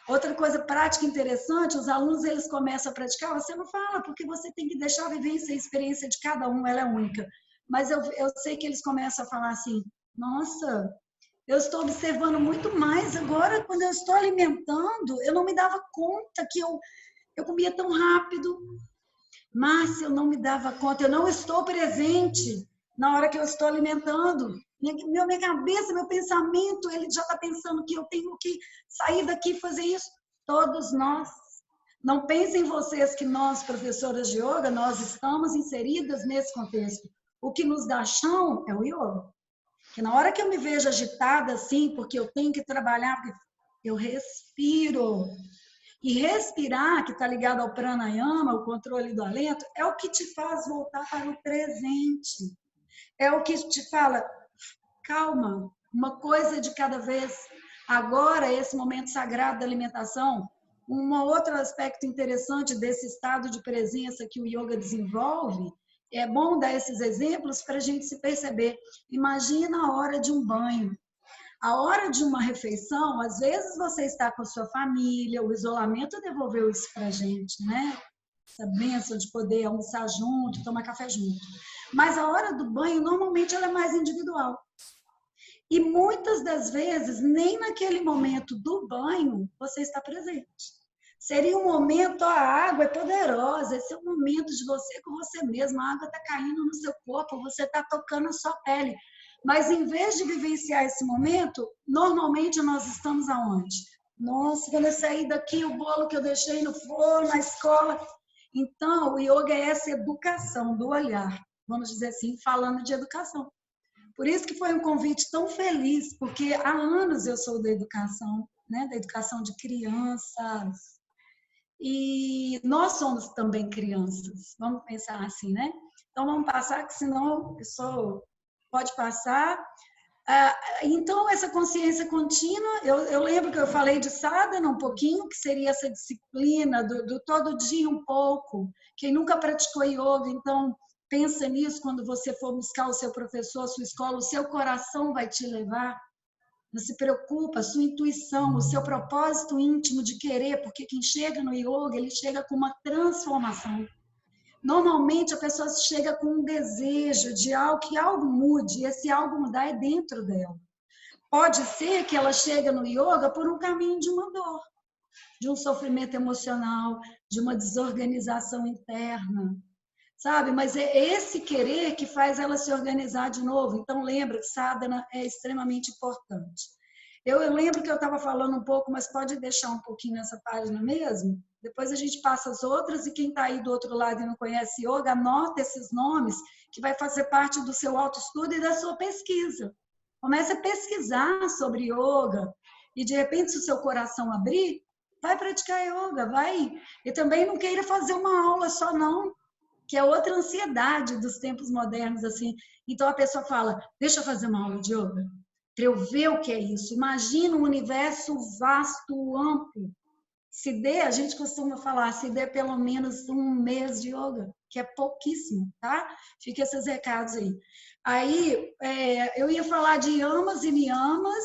Outra coisa prática interessante, os alunos, eles começam a praticar, você não fala, porque você tem que deixar a vivência e a experiência de cada um, ela é única. Mas eu sei que eles começam a falar assim, nossa, eu estou observando muito mais agora, quando eu estou alimentando, eu não me dava conta que eu comia tão rápido. Márcia, eu não me dava conta, eu não estou presente na hora que eu estou alimentando. Minha cabeça, meu pensamento, ele já está pensando que eu tenho que sair daqui e fazer isso. Todos nós. Não pensem vocês que nós, professoras de yoga, nós estamos inseridas nesse contexto. O que nos dá chão é o yoga. Que na hora que eu me vejo agitada assim, porque eu tenho que trabalhar, eu respiro. E respirar, que está ligado ao pranayama, o controle do alento, é o que te faz voltar para o presente. É o que te fala, calma, uma coisa de cada vez. Agora, esse momento sagrado da alimentação, um outro aspecto interessante desse estado de presença que o yoga desenvolve, é bom dar esses exemplos para a gente se perceber. Imagina a hora de um banho. A hora de uma refeição, às vezes você está com a sua família, o isolamento devolveu isso para a gente, né? Essa bênção de poder almoçar junto, tomar café junto. Mas a hora do banho, normalmente, ela é mais individual. E muitas das vezes, nem naquele momento do banho, você está presente. Seria um momento, a água é poderosa, esse é o momento de você com você mesmo, a água está caindo no seu corpo, você está tocando a sua pele. Mas, em vez de vivenciar esse momento, normalmente nós estamos aonde? Nossa, quando eu saí daqui, o bolo que eu deixei no forno, na escola. Então, o yoga é essa educação do olhar, vamos dizer assim, falando de educação. Por isso que foi um convite tão feliz, porque há anos eu sou da educação, né? Da educação de crianças. E nós somos também crianças, vamos pensar assim, né? Então, vamos passar, que senão eu sou... Pode passar. Então, essa consciência contínua, eu lembro que eu falei de sadhana um pouquinho, que seria essa disciplina do todo dia um pouco. Quem nunca praticou yoga, então, pensa nisso quando você for buscar o seu professor, a sua escola, o seu coração vai te levar. Não se preocupa, a sua intuição, o seu propósito íntimo de querer, porque quem chega no yoga, ele chega com uma transformação. Normalmente a pessoa chega com um desejo de algo, que algo mude, e esse algo mudar é dentro dela. Pode ser que ela chegue no yoga por um caminho de uma dor, de um sofrimento emocional, de uma desorganização interna, sabe? Mas é esse querer que faz ela se organizar de novo. Então lembra que sadhana é extremamente importante. Eu lembro que eu estava falando um pouco, mas pode deixar um pouquinho nessa página mesmo? Depois a gente passa as outras e quem está aí do outro lado e não conhece yoga, anota esses nomes que vai fazer parte do seu autoestudo e da sua pesquisa. Comece a pesquisar sobre yoga e de repente se o seu coração abrir, vai praticar yoga, vai. E também não queira fazer uma aula só não, que é outra ansiedade dos tempos modernos assim. Então a pessoa fala, deixa eu fazer uma aula de yoga. Para eu ver o que é isso. Imagina um universo vasto, amplo. Se der, a gente costuma falar, se der pelo menos um mês de yoga, que é pouquíssimo, tá? Fica esses recados aí. Aí, eu ia falar de yamas e niyamas,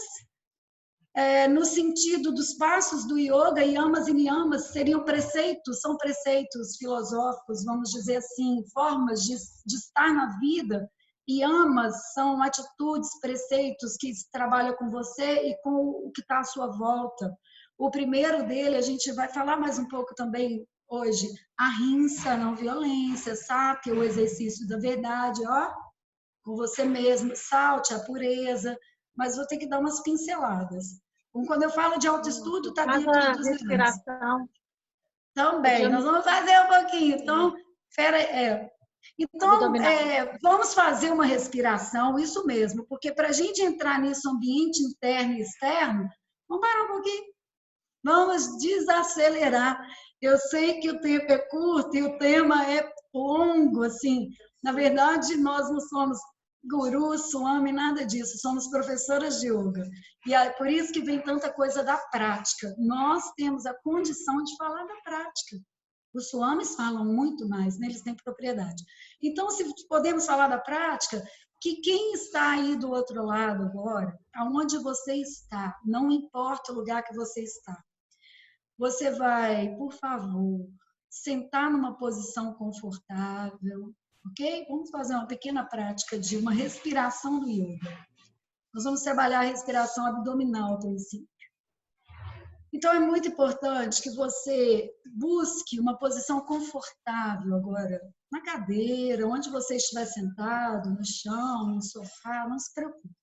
no sentido dos passos do yoga, yamas e niyamas seriam preceitos, são preceitos filosóficos, vamos dizer assim, formas de estar na vida. Yamas são atitudes, preceitos que trabalham com você e com o que está à sua volta. O primeiro dele, a gente vai falar mais um pouco também hoje, ahimsa, não violência, satya, o exercício da verdade, ó, com você mesmo, salte, a pureza, mas vou ter que dar umas pinceladas. Então, quando eu falo de autoestudo, está dentro dos respiração. Também, nós vamos fazer um pouquinho. Então, Então, vamos fazer uma respiração, isso mesmo, porque para a gente entrar nesse ambiente interno e externo, vamos parar um pouquinho, vamos desacelerar. Eu sei que o tempo é curto e o tema é longo, assim. Na verdade, nós não somos gurus, swami, nada disso, somos professoras de yoga. E é por isso que vem tanta coisa da prática. Nós temos a condição de falar da prática. Os swamis falam muito mais, né? Eles têm propriedade. Então, se podemos falar da prática, que quem está aí do outro lado agora, aonde você está, não importa o lugar que você está, você vai, por favor, sentar numa posição confortável, ok? Vamos fazer uma pequena prática de uma respiração do yoga. Nós vamos trabalhar a respiração abdominal, a princípio. Então, é muito importante que você busque uma posição confortável agora, na cadeira, onde você estiver sentado, no chão, no sofá, não se preocupe.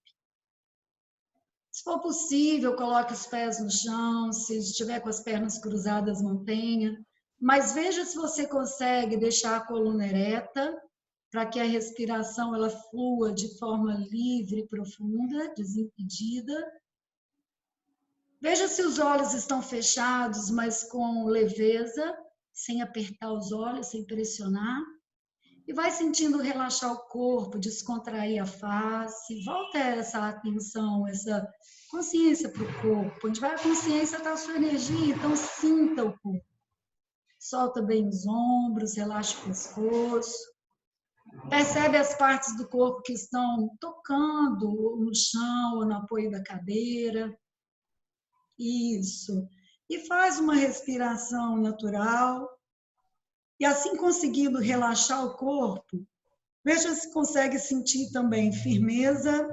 Se for possível, coloque os pés no chão, se estiver com as pernas cruzadas, mantenha. Mas veja se você consegue deixar a coluna ereta, para que a respiração ela flua de forma livre e profunda, desimpedida. Veja se os olhos estão fechados, mas com leveza, sem apertar os olhos, sem pressionar. E vai sentindo relaxar o corpo, descontrair a face. Volta essa atenção, essa consciência para o corpo. Onde vai a consciência está a sua energia, então sinta o corpo. Solta bem os ombros, relaxa o pescoço. Percebe as partes do corpo que estão tocando no chão ou no apoio da cadeira. Isso. E faz uma respiração natural. E assim conseguindo relaxar o corpo, veja se consegue sentir também firmeza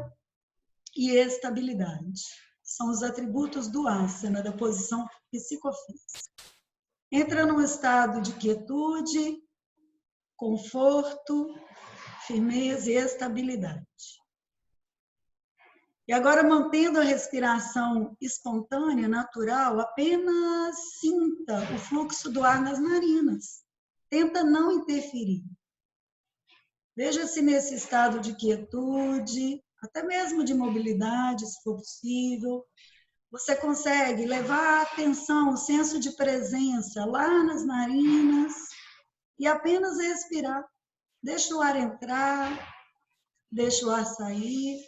e estabilidade. São os atributos do asana, da posição psicofísica. Entra num estado de quietude, conforto, firmeza e estabilidade. E agora, mantendo a respiração espontânea, natural, apenas sinta o fluxo do ar nas narinas. Tenta não interferir. Veja se nesse estado de quietude, até mesmo de mobilidade, se for possível, você consegue levar a atenção, o senso de presença lá nas narinas e apenas respirar. Deixa o ar entrar, deixa o ar sair.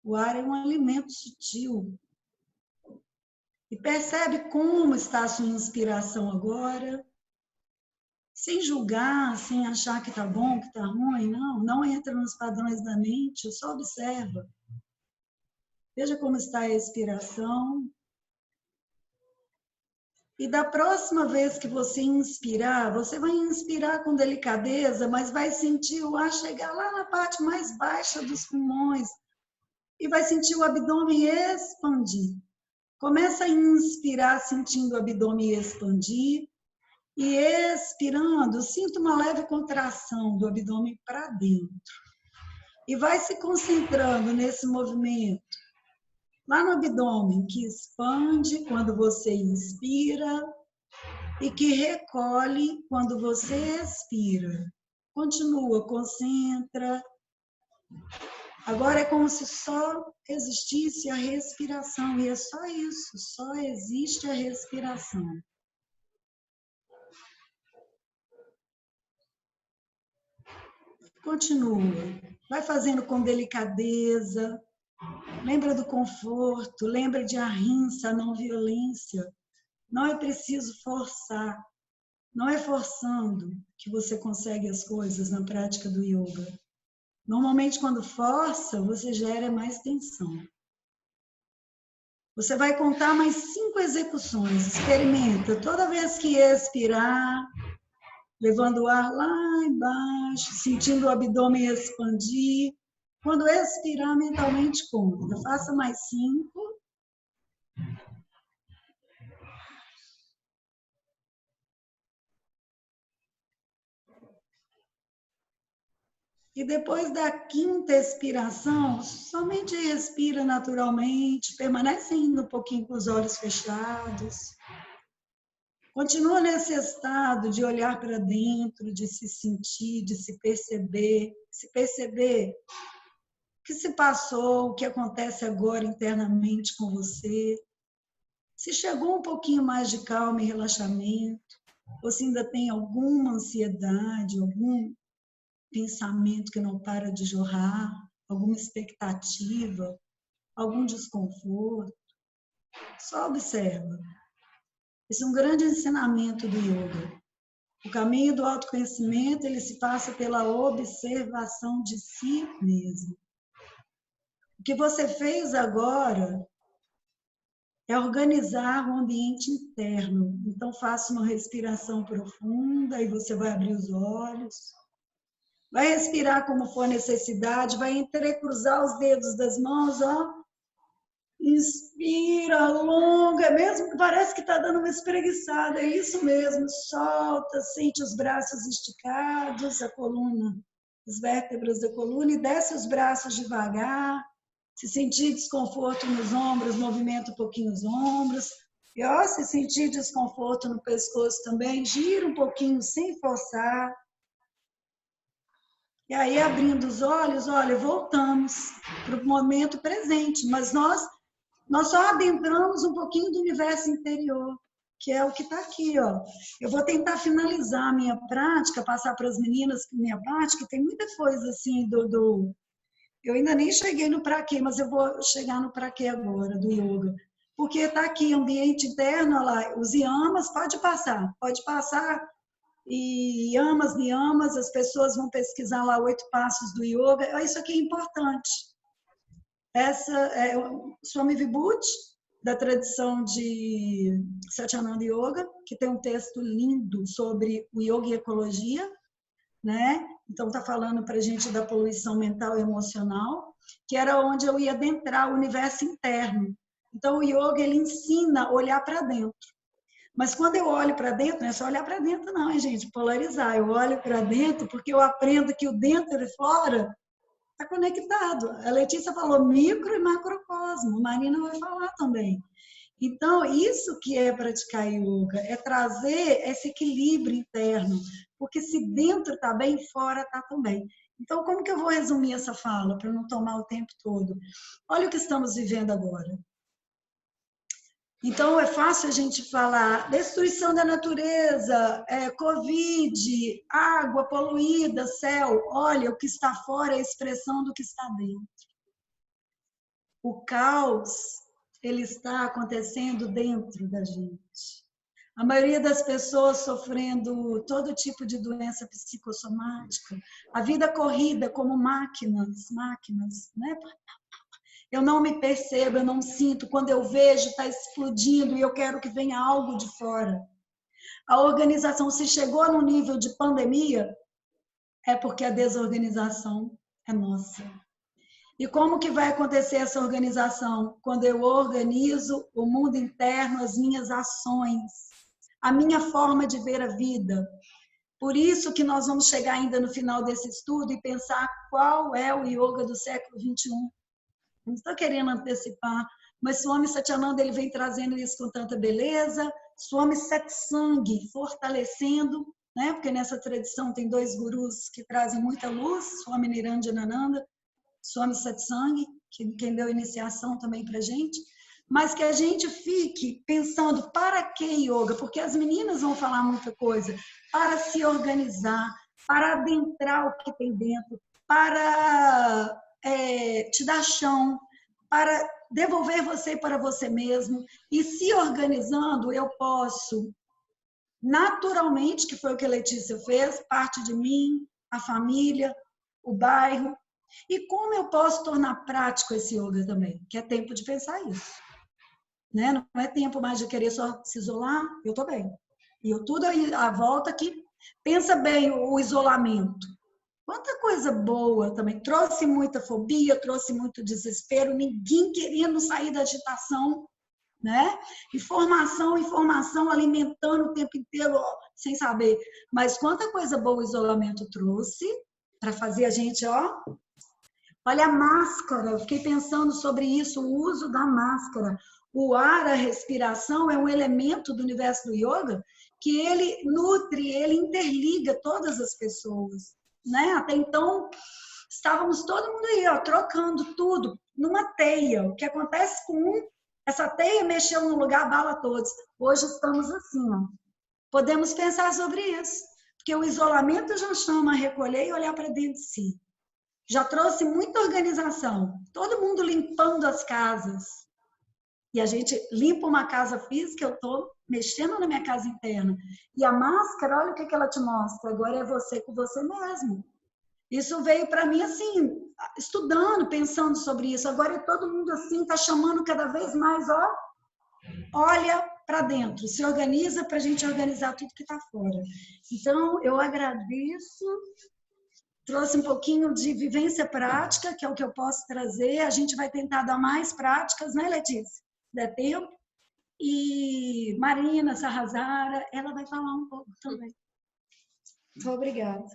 O ar é um alimento sutil. E percebe como está a sua inspiração agora, sem julgar, sem achar que está bom, que está ruim, não entra nos padrões da mente, só observa. Veja como está a expiração. E da próxima vez que você inspirar, você vai inspirar com delicadeza, mas vai sentir o ar chegar lá na parte mais baixa dos pulmões e vai sentir o abdômen expandir. Começa a inspirar sentindo o abdômen expandir e expirando, sinta uma leve contração do abdômen para dentro. E vai se concentrando nesse movimento lá no abdômen, que expande quando você inspira e que recolhe quando você expira. Continua, concentra. Agora é como se só existisse a respiração, e é só isso, só existe a respiração. Continua, vai fazendo com delicadeza. Lembra do conforto, lembra de ahimsa, não violência. Não é preciso forçar. Não é forçando que você consegue as coisas na prática do yoga. Normalmente, quando força, você gera mais tensão. Você vai contar mais 5 execuções. Experimenta. Toda vez que expirar, levando o ar lá embaixo, sentindo o abdômen expandir. Quando expirar, mentalmente conta. Faça mais 5. E depois da 5ª expiração, somente respira naturalmente, permanece ainda um pouquinho com os olhos fechados. Continua nesse estado de olhar para dentro, de se sentir, de se perceber o que se passou, o que acontece agora internamente com você. Se chegou um pouquinho mais de calma e relaxamento, ou se ainda tem alguma ansiedade, algum pensamento que não para de jorrar, alguma expectativa, algum desconforto, só observa. Esse é um grande ensinamento do yoga. O caminho do autoconhecimento, ele se passa pela observação de si mesmo. O que você fez agora é organizar o ambiente interno. Então, faça uma respiração profunda e você vai abrir os olhos. Vai respirar como for necessidade, vai entrecruzar os dedos das mãos, ó. Inspira, alonga, mesmo que parece que está dando uma espreguiçada, é isso mesmo, solta, sente os braços esticados, a coluna, as vértebras da coluna e desce os braços devagar. Se sentir desconforto nos ombros, movimenta um pouquinho os ombros. E ó, se sentir desconforto no pescoço também, gira um pouquinho sem forçar. E aí, abrindo os olhos, olha, voltamos para o momento presente, mas nós só adentramos um pouquinho do universo interior, que é o que está aqui, ó. Eu vou tentar finalizar a minha prática, passar para as meninas minha prática, tem muita coisa assim Eu ainda nem cheguei no pra quê, mas eu vou chegar no pra quê agora, do yoga. Porque está aqui, ambiente interno, olha lá, os yamas, pode passar. E yamas, niyamas, as pessoas vão pesquisar lá 8 passos do yoga. Isso aqui é importante. Essa é o Swami Vibhuti, da tradição de Satyananda Yoga, que tem um texto lindo sobre o yoga e ecologia, né? Então, está falando para a gente da poluição mental e emocional, que era onde eu ia adentrar o universo interno. Então, o yoga, ele ensina a olhar para dentro. Mas quando eu olho para dentro, não é só olhar para dentro não, hein, gente? Polarizar. Eu olho para dentro porque eu aprendo que o dentro e fora está conectado. A Letícia falou micro e macrocosmo. A Marina vai falar também. Então, isso que é praticar yoga, é trazer esse equilíbrio interno. Porque se dentro está bem, fora está também. Então, como que eu vou resumir essa fala para não tomar o tempo todo? Olha o que estamos vivendo agora. Então, é fácil a gente falar destruição da natureza, Covid, água poluída, céu. Olha, o que está fora é a expressão do que está dentro. O caos, ele está acontecendo dentro da gente. A maioria das pessoas sofrendo todo tipo de doença psicossomática, a vida corrida como máquinas, né? Eu não me percebo, eu não sinto. Quando eu vejo, está explodindo e eu quero que venha algo de fora. A organização, se chegou no nível de pandemia, é porque a desorganização é nossa. E como que vai acontecer essa organização? Quando eu organizo o mundo interno, as minhas ações, a minha forma de ver a vida. Por isso que nós vamos chegar ainda no final desse estudo e pensar qual é o yoga do século XXI. Não estou querendo antecipar, mas Swami Satyananda ele vem trazendo isso com tanta beleza, Swami Satsang fortalecendo, né? Porque nessa tradição tem dois gurus que trazem muita luz, Swami Niranjanananda, Swami Satsang, quem deu iniciação também para a gente, mas que a gente fique pensando para que yoga, porque as meninas vão falar muita coisa, para se organizar, para adentrar o que tem dentro, para te dar chão, para devolver você para você mesmo. E se organizando, eu posso, naturalmente, que foi o que a Letícia fez, parte de mim, a família, o bairro. E como eu posso tornar prático esse yoga também? Que é tempo de pensar isso. Né? Não é tempo mais de querer só se isolar, eu estou bem. E eu tudo aí, à volta aqui, pensa bem o isolamento. Quanta coisa boa também. Trouxe muita fobia, trouxe muito desespero, ninguém querendo sair da agitação, né? Informação alimentando o tempo inteiro, ó, sem saber. Mas quanta coisa boa o isolamento trouxe para fazer a gente, ó. Olha a máscara, eu fiquei pensando sobre isso, o uso da máscara. O ar, a respiração, é um elemento do universo do yoga que ele nutre, ele interliga todas as pessoas. Né? Até então, estávamos todo mundo aí, ó, trocando tudo numa teia. O que acontece com um, essa teia mexeu num lugar, abala todos. Hoje estamos assim, ó. Podemos pensar sobre isso, porque o isolamento já chama a recolher e olhar para dentro de si. Já trouxe muita organização, todo mundo limpando as casas. E a gente limpa uma casa física, eu estou mexendo na minha casa interna. E a máscara, olha o que ela te mostra. Agora é você com você mesmo. Isso veio para mim assim, estudando, pensando sobre isso. Agora é todo mundo assim, está chamando cada vez mais, ó. Olha para dentro, se organiza para a gente organizar tudo que está fora. Então, eu agradeço. Trouxe um pouquinho de vivência prática, que é o que eu posso trazer. A gente vai tentar dar mais práticas, né, Letícia? Der tempo. E Marina Sarrazara, ela vai falar um pouco também. Muito obrigada.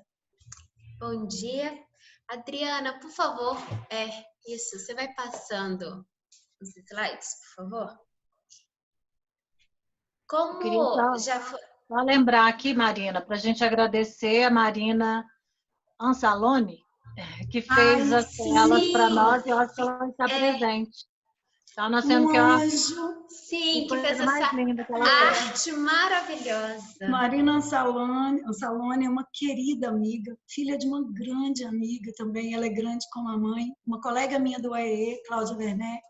Bom dia. Adriana, por favor, isso, você vai passando os slides, por favor? Como já foi... Só lembrar aqui, Marina, para a gente agradecer a Marina Anzalone, que fez as telas para nós, eu acho que ela está presente. Então, nós temos que... Sim, que fez essa arte maravilhosa. Marina Anzalone é uma querida amiga, filha de uma grande amiga também, ela é grande como a mãe, uma colega minha do AEE, Cláudia Werneck,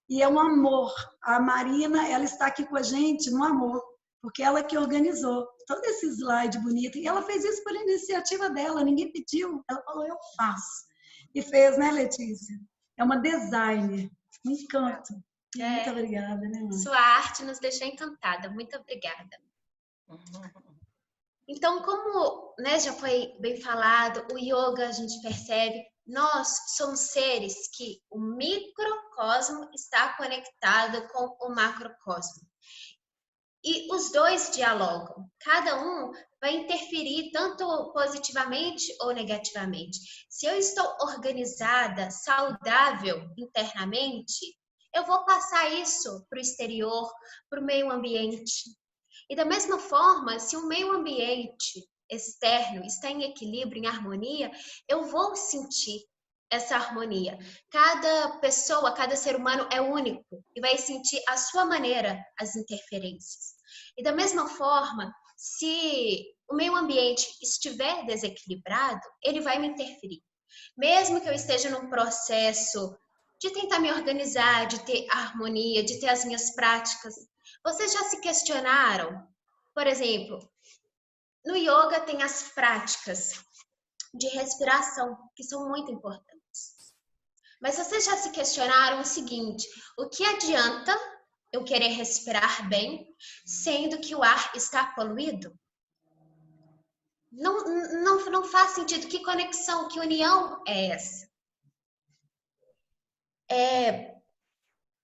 e é um amor. A Marina, ela está aqui com a gente no amor, porque ela que organizou todo esse slide bonito, e ela fez isso por iniciativa dela, ninguém pediu, ela falou, eu faço. E fez, né, Letícia? É uma designer, um encanto. Muito obrigada, né, mãe? Sua arte nos deixou encantada. Muito obrigada. Então, como, né, já foi bem falado, o yoga, a gente percebe, nós somos seres que o microcosmo está conectado com o macrocosmo. E os dois dialogam. Cada um vai interferir tanto positivamente ou negativamente. Se eu estou organizada, saudável internamente, eu vou passar isso para o exterior, para o meio ambiente. E da mesma forma, se o meio ambiente externo está em equilíbrio, em harmonia, eu vou sentir essa harmonia. Cada pessoa, cada ser humano é único e vai sentir à sua maneira as interferências. E da mesma forma, se o meio ambiente estiver desequilibrado, ele vai me interferir. Mesmo que eu esteja num processo de tentar me organizar, de ter harmonia, de ter as minhas práticas. Vocês já se questionaram? Por exemplo, no yoga tem as práticas de respiração, que são muito importantes. Mas vocês já se questionaram o seguinte: o que adianta eu querer respirar bem, sendo que o ar está poluído? Não faz sentido. Que conexão, que união é essa?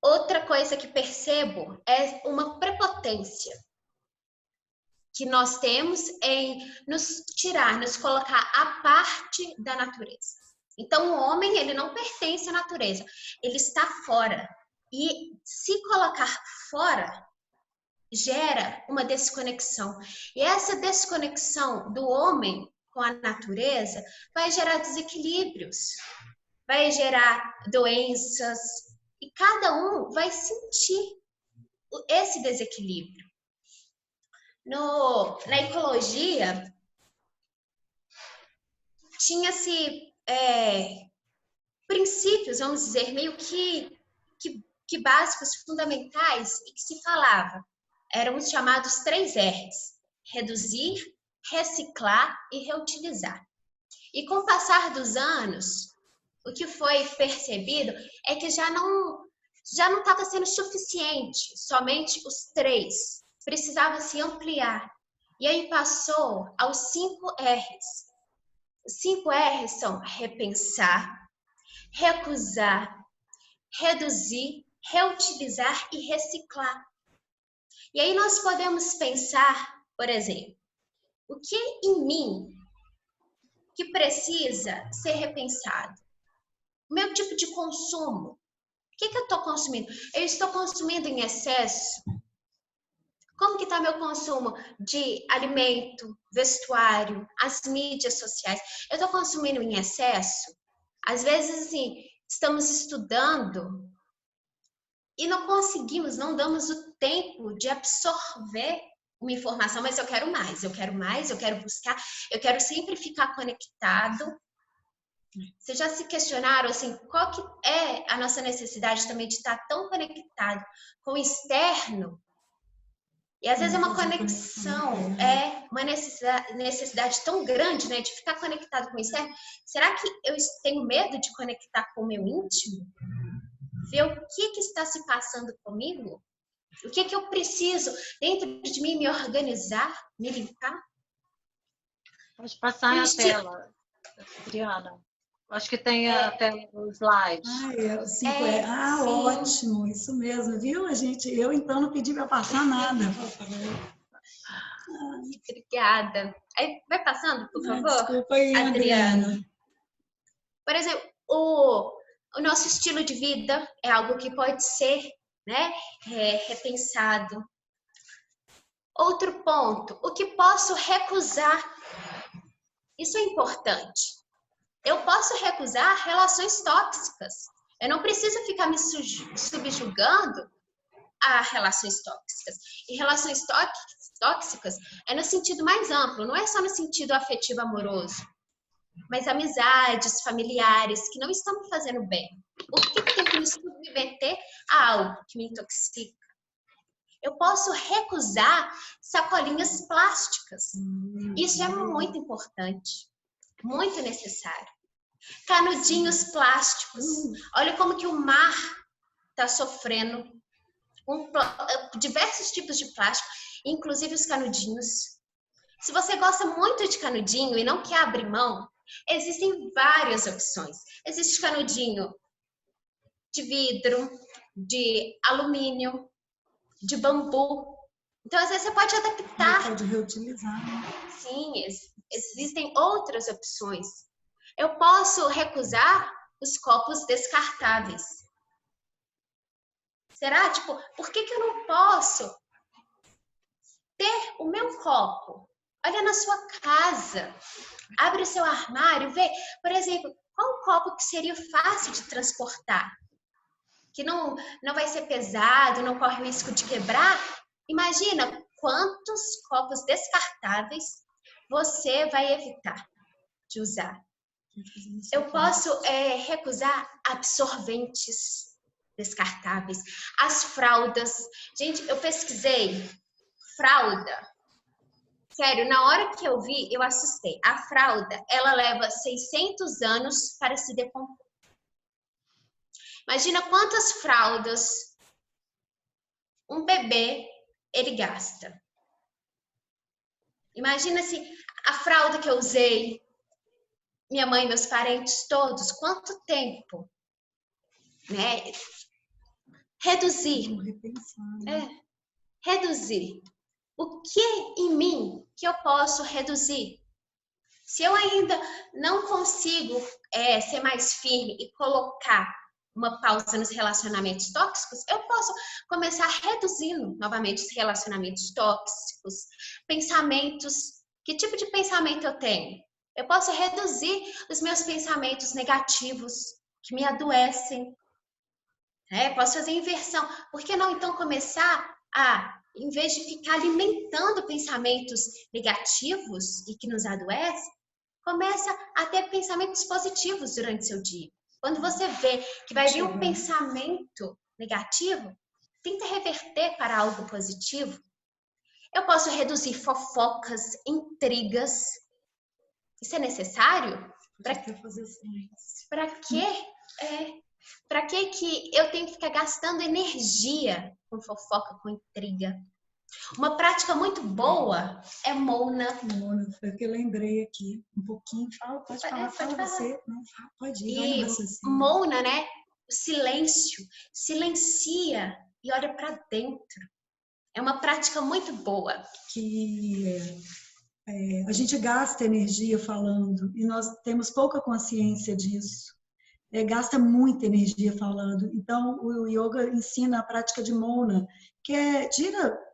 Outra coisa que percebo é uma prepotência que nós temos em nos tirar, nos colocar à parte da natureza. Então, o homem, ele não pertence à natureza, ele está fora. E se colocar fora gera uma desconexão. E essa desconexão do homem com a natureza vai gerar desequilíbrios, vai gerar doenças, e cada um vai sentir esse desequilíbrio. Na ecologia, tinha-se princípios, vamos dizer, meio que básicos, fundamentais, e que se falava. Eram os chamados 3 R's: reduzir, reciclar e reutilizar. E com o passar dos anos, o que foi percebido é que já não estava sendo suficiente, somente os 3. Precisava se ampliar. E aí passou aos 5 R's. Os 5 R's são repensar, recusar, reduzir, reutilizar e reciclar. E aí nós podemos pensar, por exemplo, o que em mim que precisa ser repensado? O meu tipo de consumo. O que eu estou consumindo? Eu estou consumindo em excesso? Como que está meu consumo de alimento, vestuário, as mídias sociais? Eu estou consumindo em excesso? Às vezes, assim, estamos estudando e não conseguimos, não damos o tempo de absorver uma informação, mas eu quero mais, eu quero buscar, eu quero sempre ficar conectado. Vocês já se questionaram, assim, qual que é a nossa necessidade também de estar tão conectado com o externo? E às vezes é uma conexão, uma necessidade tão grande, né, de ficar conectado com o externo. Será que eu tenho medo de conectar com o meu íntimo? Ver o que está se passando comigo? O que eu preciso dentro de mim me organizar, me limpar? Pode passar a tela, Adriana. Acho que tem até os slides. Ótimo, isso mesmo, viu? Eu então não pedi para passar nada. Obrigada. Aí, vai passando, por favor? Desculpa aí, Adriana. Por exemplo, o nosso estilo de vida é algo que pode ser, né, repensado. Outro ponto, o que posso recusar? Isso é importante. Eu posso recusar relações tóxicas. Eu não preciso ficar me subjugando a relações tóxicas. E relações tóxicas é no sentido mais amplo, não é só no sentido afetivo amoroso, mas amizades, familiares que não estão me fazendo bem. Por que eu tenho que me submeter a algo que me intoxica? Eu posso recusar sacolinhas plásticas. Isso é muito importante, muito necessário. Canudinhos plásticos. Olha como que o mar está sofrendo com diversos tipos de plástico, inclusive os canudinhos. Se você gosta muito de canudinho e não quer abrir mão, existem várias opções. Existe canudinho de vidro, de alumínio, de bambu. Então, às vezes, você pode adaptar. Pode reutilizar. Sim, existem outras opções. Eu posso recusar os copos descartáveis. Será? Por que eu não posso ter o meu copo? Olha na sua casa. Abre o seu armário, vê. Por exemplo, qual copo que seria fácil de transportar? Que não vai ser pesado, não corre o risco de quebrar? Imagina quantos copos descartáveis você vai evitar de usar. Eu posso recusar absorventes descartáveis, as fraldas. Gente, eu pesquisei fralda. Sério, na hora que eu vi, eu assustei. A fralda, ela leva 600 anos para se decompor. Imagina quantas fraldas um bebê ele gasta. Imagina se a fralda que eu usei, minha mãe, meus parentes todos, quanto tempo, né? Reduzir. Reduzir. O que em mim que eu posso reduzir? Se eu ainda não consigo ser mais firme e colocar uma pausa nos relacionamentos tóxicos, eu posso começar reduzindo novamente os relacionamentos tóxicos, pensamentos. Que tipo de pensamento eu tenho? Eu posso reduzir os meus pensamentos negativos que me adoecem. Posso fazer inversão. Por que não então começar a, em vez de ficar alimentando pensamentos negativos e que nos adoecem, começa a ter pensamentos positivos durante seu dia. Quando você vê que vai vir um pensamento negativo, tenta reverter para algo positivo. Eu posso reduzir fofocas, intrigas. Isso é necessário? Para quê? Para que eu tenho que ficar gastando energia com fofoca, com intriga? Uma prática muito boa é Mona. Mona, foi o que eu lembrei aqui. Um pouquinho. Pode falar. Você. Não, pode ir. E Mona, né? O silêncio. Silencia e olha para dentro. É uma prática muito boa. A gente gasta energia falando e nós temos pouca consciência disso. Gasta muita energia falando. Então, o yoga ensina a prática de Mona, que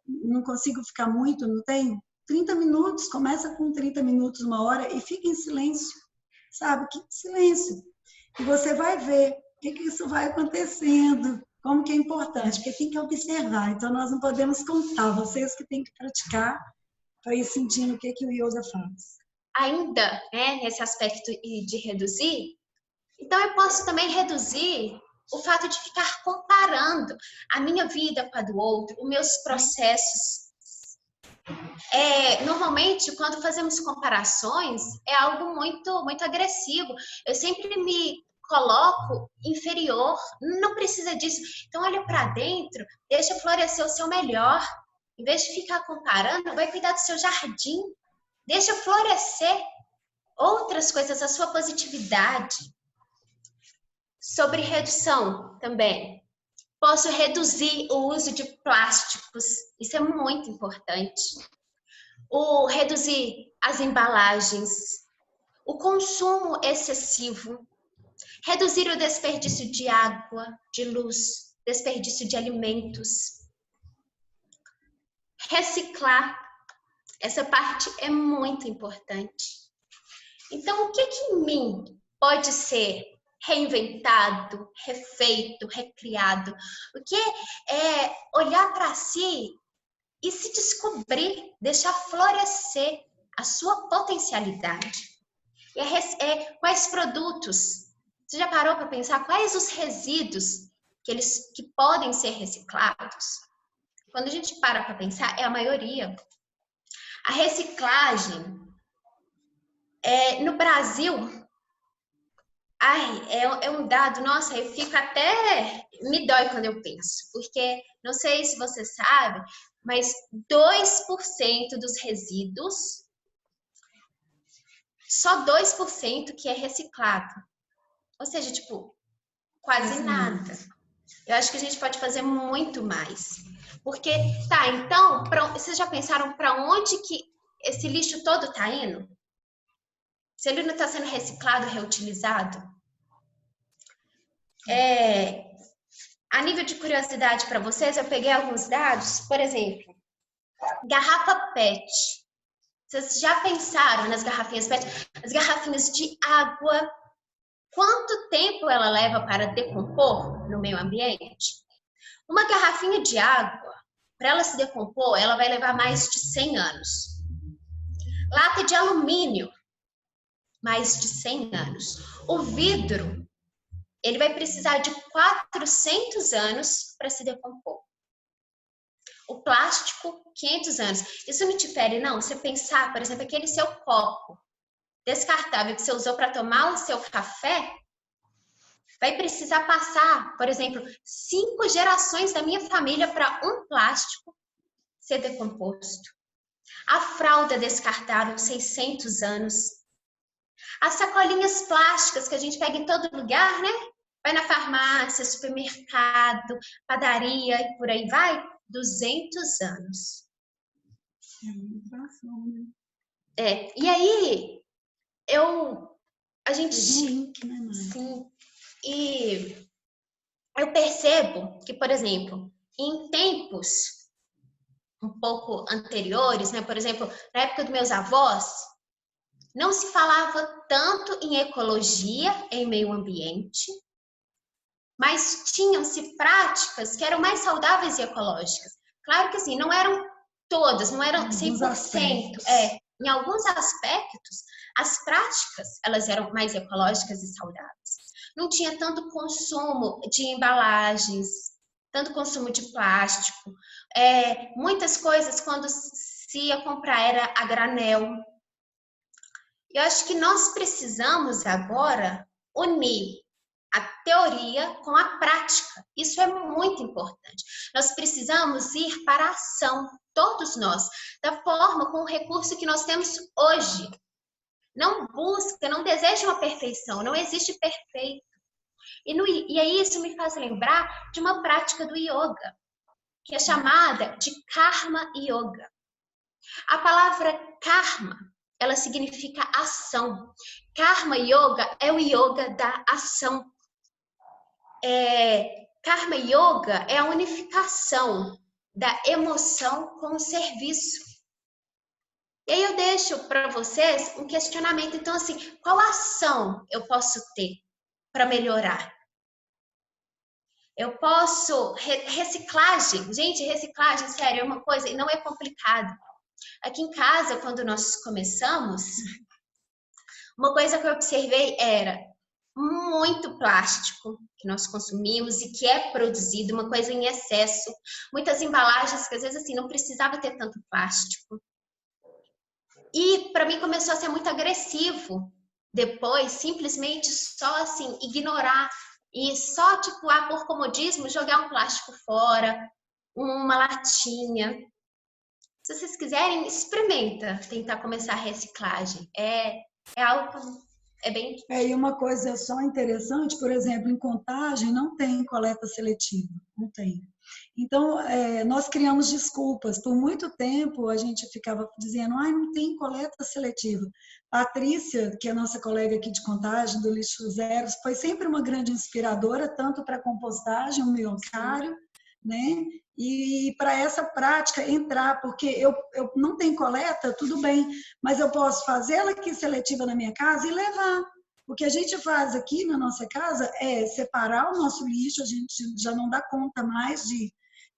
não consigo ficar muito, não tem? 30 minutos, começa com 30 minutos, 1 hora, e fica em silêncio, sabe? Silêncio. E você vai ver o que isso vai acontecendo, como que é importante, porque tem que observar. Então, nós não podemos contar, vocês que têm que praticar para ir sentindo o que o yoga faz. Ainda, nesse aspecto de reduzir, então eu posso também reduzir o fato de ficar comparando a minha vida com a do outro, os meus processos. Normalmente, quando fazemos comparações, é algo muito, muito agressivo. Eu sempre me coloco inferior, não precisa disso. Então, olha para dentro, deixa florescer o seu melhor. Em vez de ficar comparando, vai cuidar do seu jardim. Deixa florescer outras coisas, a sua positividade. Sobre redução também. Posso reduzir o uso de plásticos. Isso é muito importante. Reduzir as embalagens. O consumo excessivo. Reduzir o desperdício de água, de luz, desperdício de alimentos. Reciclar. Essa parte é muito importante. Então, o que em mim pode ser reinventado, refeito, recriado? O que é olhar para si e se descobrir, deixar florescer a sua potencialidade. Quais produtos? Você já parou para pensar quais os resíduos que podem ser reciclados? Quando a gente para pensar, é a maioria. A reciclagem, no Brasil, é um dado, nossa, eu fico até, me dói quando eu penso, porque, não sei se você sabe, mas 2% dos resíduos, só 2% que é reciclado. Ou seja, tipo, quase nada. Eu acho que a gente pode fazer muito mais. Porque, então, vocês já pensaram para onde que esse lixo todo está indo? Se ele não está sendo reciclado, reutilizado? A nível de curiosidade para vocês, eu peguei alguns dados. Por exemplo, garrafa PET. Vocês já pensaram nas garrafinhas PET? As garrafinhas de água. Quanto tempo ela leva para decompor no meio ambiente? Uma garrafinha de água, para ela se decompor, ela vai levar mais de 100 anos. Lata de alumínio. mais de 100 anos. O vidro, ele vai precisar de 400 anos para se decompor. O plástico, 500 anos. Isso não te fere, não? Você pensar, por exemplo, aquele seu copo descartável que você usou para tomar o seu café, vai precisar passar, por exemplo, 5 gerações da minha família para um plástico ser decomposto. A fralda descartável, 600 anos. As sacolinhas plásticas que a gente pega em todo lugar, né? Vai na farmácia, supermercado, padaria e por aí vai, 200 anos. E aí, a gente... Sim, e eu percebo que, por exemplo, em tempos um pouco anteriores, né? Por exemplo, na época dos meus avós, não se falava tanto em ecologia, em meio ambiente, mas tinham-se práticas que eram mais saudáveis e ecológicas. Claro que assim, não eram todas, não eram 100%. Em alguns aspectos, as práticas, elas eram mais ecológicas e saudáveis. Não tinha tanto consumo de embalagens, tanto consumo de plástico. Muitas coisas, quando se ia comprar, era a granel. Eu acho que nós precisamos agora unir a teoria com a prática. Isso é muito importante. Nós precisamos ir para a ação, todos nós, da forma, com o recurso que nós temos hoje. Não busca, não deseja uma perfeição, não existe perfeito. E aí isso me faz lembrar de uma prática do yoga, que é chamada de Karma Yoga. A palavra karma, ela significa ação. Karma Yoga é o yoga da ação. Karma Yoga é a unificação da emoção com o serviço. E aí eu deixo para vocês um questionamento. Então, assim, qual ação eu posso ter para melhorar? Eu posso... Reciclagem. Gente, reciclagem, sério, é uma coisa e não é complicado. Aqui em casa, quando nós começamos, uma coisa que eu observei era muito plástico que nós consumimos e que é produzido, uma coisa em excesso. Muitas embalagens que às vezes assim não precisava ter tanto plástico. E para mim começou a ser muito agressivo depois, simplesmente só assim ignorar e só tipo por comodismo jogar um plástico fora, uma latinha. Se vocês quiserem, experimenta tentar começar a reciclagem. É algo bem... E uma coisa só interessante, por exemplo, em Contagem não tem coleta seletiva, não tem. Então, nós criamos desculpas. Por muito tempo, a gente ficava dizendo, não tem coleta seletiva. Patrícia, que é nossa colega aqui de Contagem, do Lixo Zero, foi sempre uma grande inspiradora, tanto para a compostagem, o Miocário, né? E para essa prática entrar, porque eu não tenho coleta, tudo bem, mas eu posso fazê-la aqui seletiva na minha casa e levar. O que a gente faz aqui na nossa casa é separar o nosso lixo, a gente já não dá conta mais de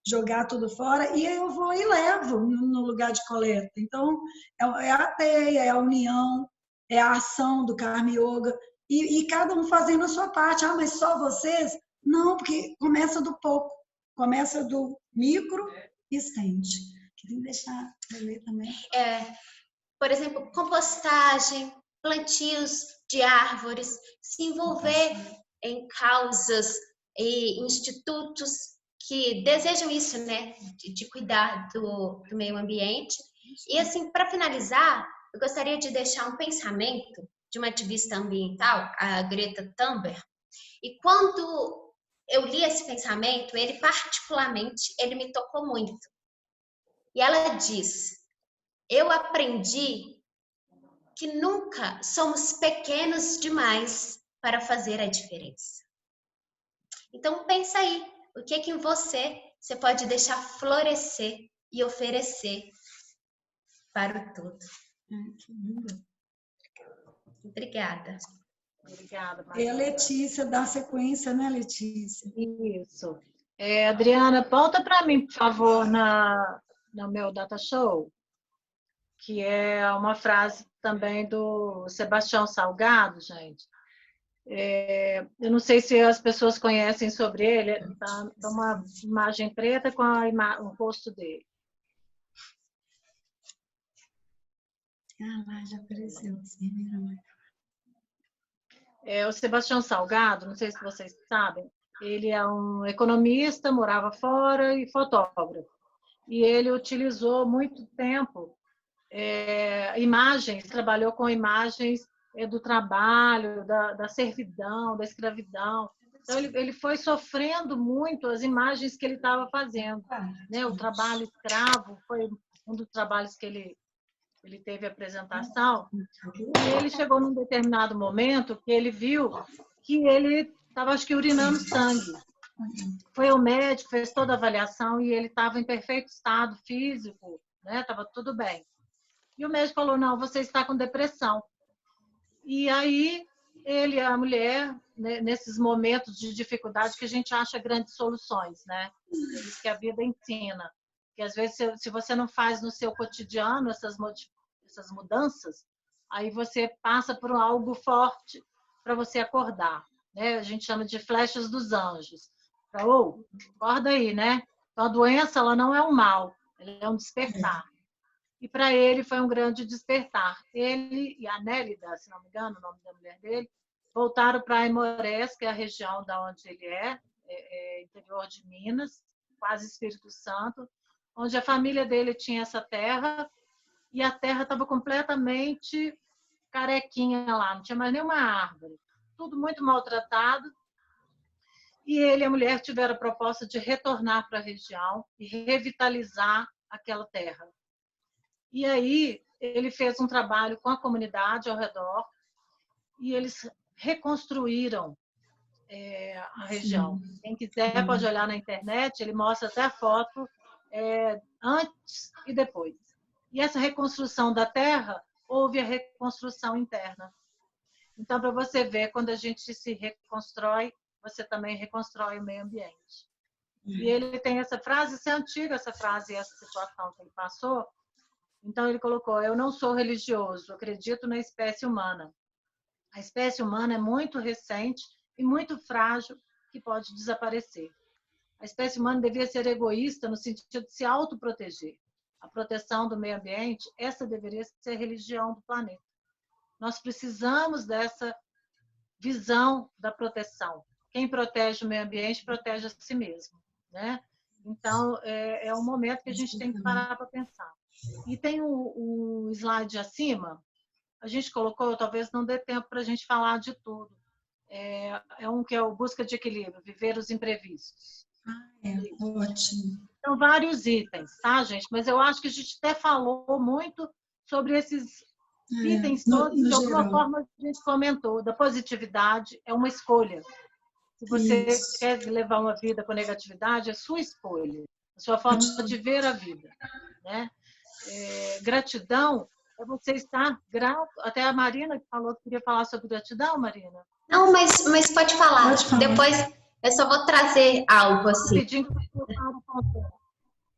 jogar tudo fora, e eu vou e levo no lugar de coleta. Então, é a teia, é a união, é a ação do Karma Yoga, e cada um fazendo a sua parte. Mas só vocês? Não, porque começa do pouco. Começa do micro e estende. Queria deixar eu ler também. Por exemplo, compostagem, plantios de árvores, se envolver em causas e institutos que desejam isso, né? De cuidar do meio ambiente. E assim, para finalizar, eu gostaria de deixar um pensamento de uma ativista ambiental, a Greta Thunberg. E quando eu li esse pensamento, ele particularmente, ele me tocou muito. E ela diz, eu aprendi que nunca somos pequenos demais para fazer a diferença. Então, pensa aí, o que em você pode deixar florescer e oferecer para o todo. Que lindo. Obrigada. Obrigada, Maria. E a Letícia dá sequência, né, Letícia? Isso. Adriana, volta para mim, por favor, no meu data show. que é uma frase também do Sebastião Salgado, gente. Eu não sei se as pessoas conhecem sobre ele, tá uma imagem preta com o rosto dele. Ah, lá já apareceu. Sim. O Sebastião Salgado, não sei se vocês sabem, ele é um economista, morava fora e fotógrafo. E ele utilizou muito tempo imagens, trabalhou com imagens do trabalho, da servidão, da escravidão. Então, ele foi sofrendo muito as imagens que ele estava fazendo. Né? O trabalho escravo foi um dos trabalhos que ele teve apresentação. E ele chegou num determinado momento que ele viu que ele estava, acho que, urinando sangue. Foi ao médico, fez toda a avaliação e ele estava em perfeito estado físico, né? Estava tudo bem. E o médico falou, não, você está com depressão. E aí, ele e a mulher, né, nesses momentos de dificuldade que a gente acha grandes soluções, né? É isso que a vida ensina. Que às vezes, se você não faz no seu cotidiano essas mudanças, aí você passa por algo forte para você acordar. Né? A gente chama de flechas dos anjos. Acorda aí, né? Então, a doença ela não é um mal, ela é um despertar. E para ele foi um grande despertar. Ele e a Nélida, se não me engano, o nome da mulher dele, voltaram para Aimorés, que é a região da onde ele interior de Minas, quase Espírito Santo, onde a família dele tinha essa terra e a terra estava completamente carequinha lá, não tinha mais nenhuma árvore, tudo muito maltratado. E ele e a mulher tiveram a proposta de retornar para a região e revitalizar aquela terra. E aí ele fez um trabalho com a comunidade ao redor e eles reconstruíram a região. Quem quiser pode olhar na internet, ele mostra até a foto antes e depois. E essa reconstrução da terra, houve a reconstrução interna. Então, para você ver, quando a gente se reconstrói, você também reconstrói o meio ambiente. E ele tem essa frase, essa é antiga, essa frase e essa situação que ele passou. Então, ele colocou, eu não sou religioso, acredito na espécie humana. A espécie humana é muito recente e muito frágil, que pode desaparecer. A espécie humana devia ser egoísta no sentido de se autoproteger. A proteção do meio ambiente, essa deveria ser a religião do planeta. Nós precisamos dessa visão da proteção. Quem protege o meio ambiente, protege a si mesmo. Né? Então, é um momento que a gente tem que parar para pensar. E tem o slide acima, a gente colocou, talvez não dê tempo para a gente falar de tudo. Um que é o busca de equilíbrio, viver os imprevistos. Ótimo. São vários itens, tá, gente? Mas eu acho que a gente até falou muito sobre esses itens todos, de alguma forma a gente comentou. Da positividade é uma escolha. Se você quer levar uma vida com negatividade, é sua escolha, a sua forma de ver a vida. Né? Gratidão é você estar grato. Até a Marina que falou que queria falar sobre gratidão, Marina. Não, mas pode falar. Depois eu só vou trazer algo assim. Rapidinho.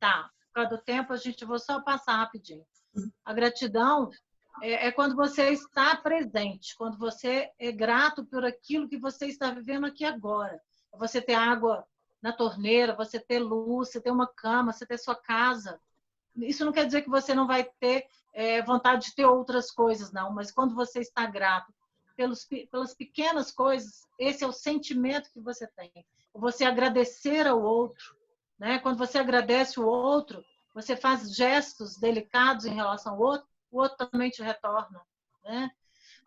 Tá, por causa do tempo, vou só passar rapidinho. A gratidão é quando você está presente, quando você é grato por aquilo que você está vivendo aqui agora. Você ter água na torneira, você ter luz, você ter uma cama, você ter sua casa. Isso não quer dizer que você não vai ter vontade de ter outras coisas, não. Mas quando você está grato pelas pequenas coisas, esse é o sentimento que você tem. Você agradecer ao outro. Né? Quando você agradece o outro, você faz gestos delicados em relação ao outro, o outro também te retorna. Né?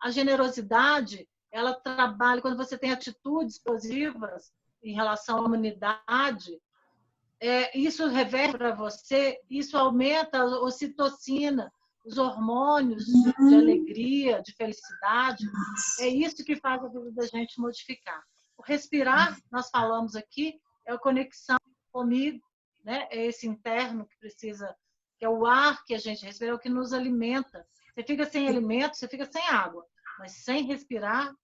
A generosidade, ela trabalha quando você tem atitudes positivas em relação à humanidade, isso reverte para você, isso aumenta a ocitocina, os hormônios de alegria, de felicidade. É isso que faz a vida da gente modificar. O respirar, nós falamos aqui, é a conexão comigo, né? É esse interno que precisa, que é o ar que a gente respira, é o que nos alimenta. Você fica sem alimento, você fica sem água, mas sem respirar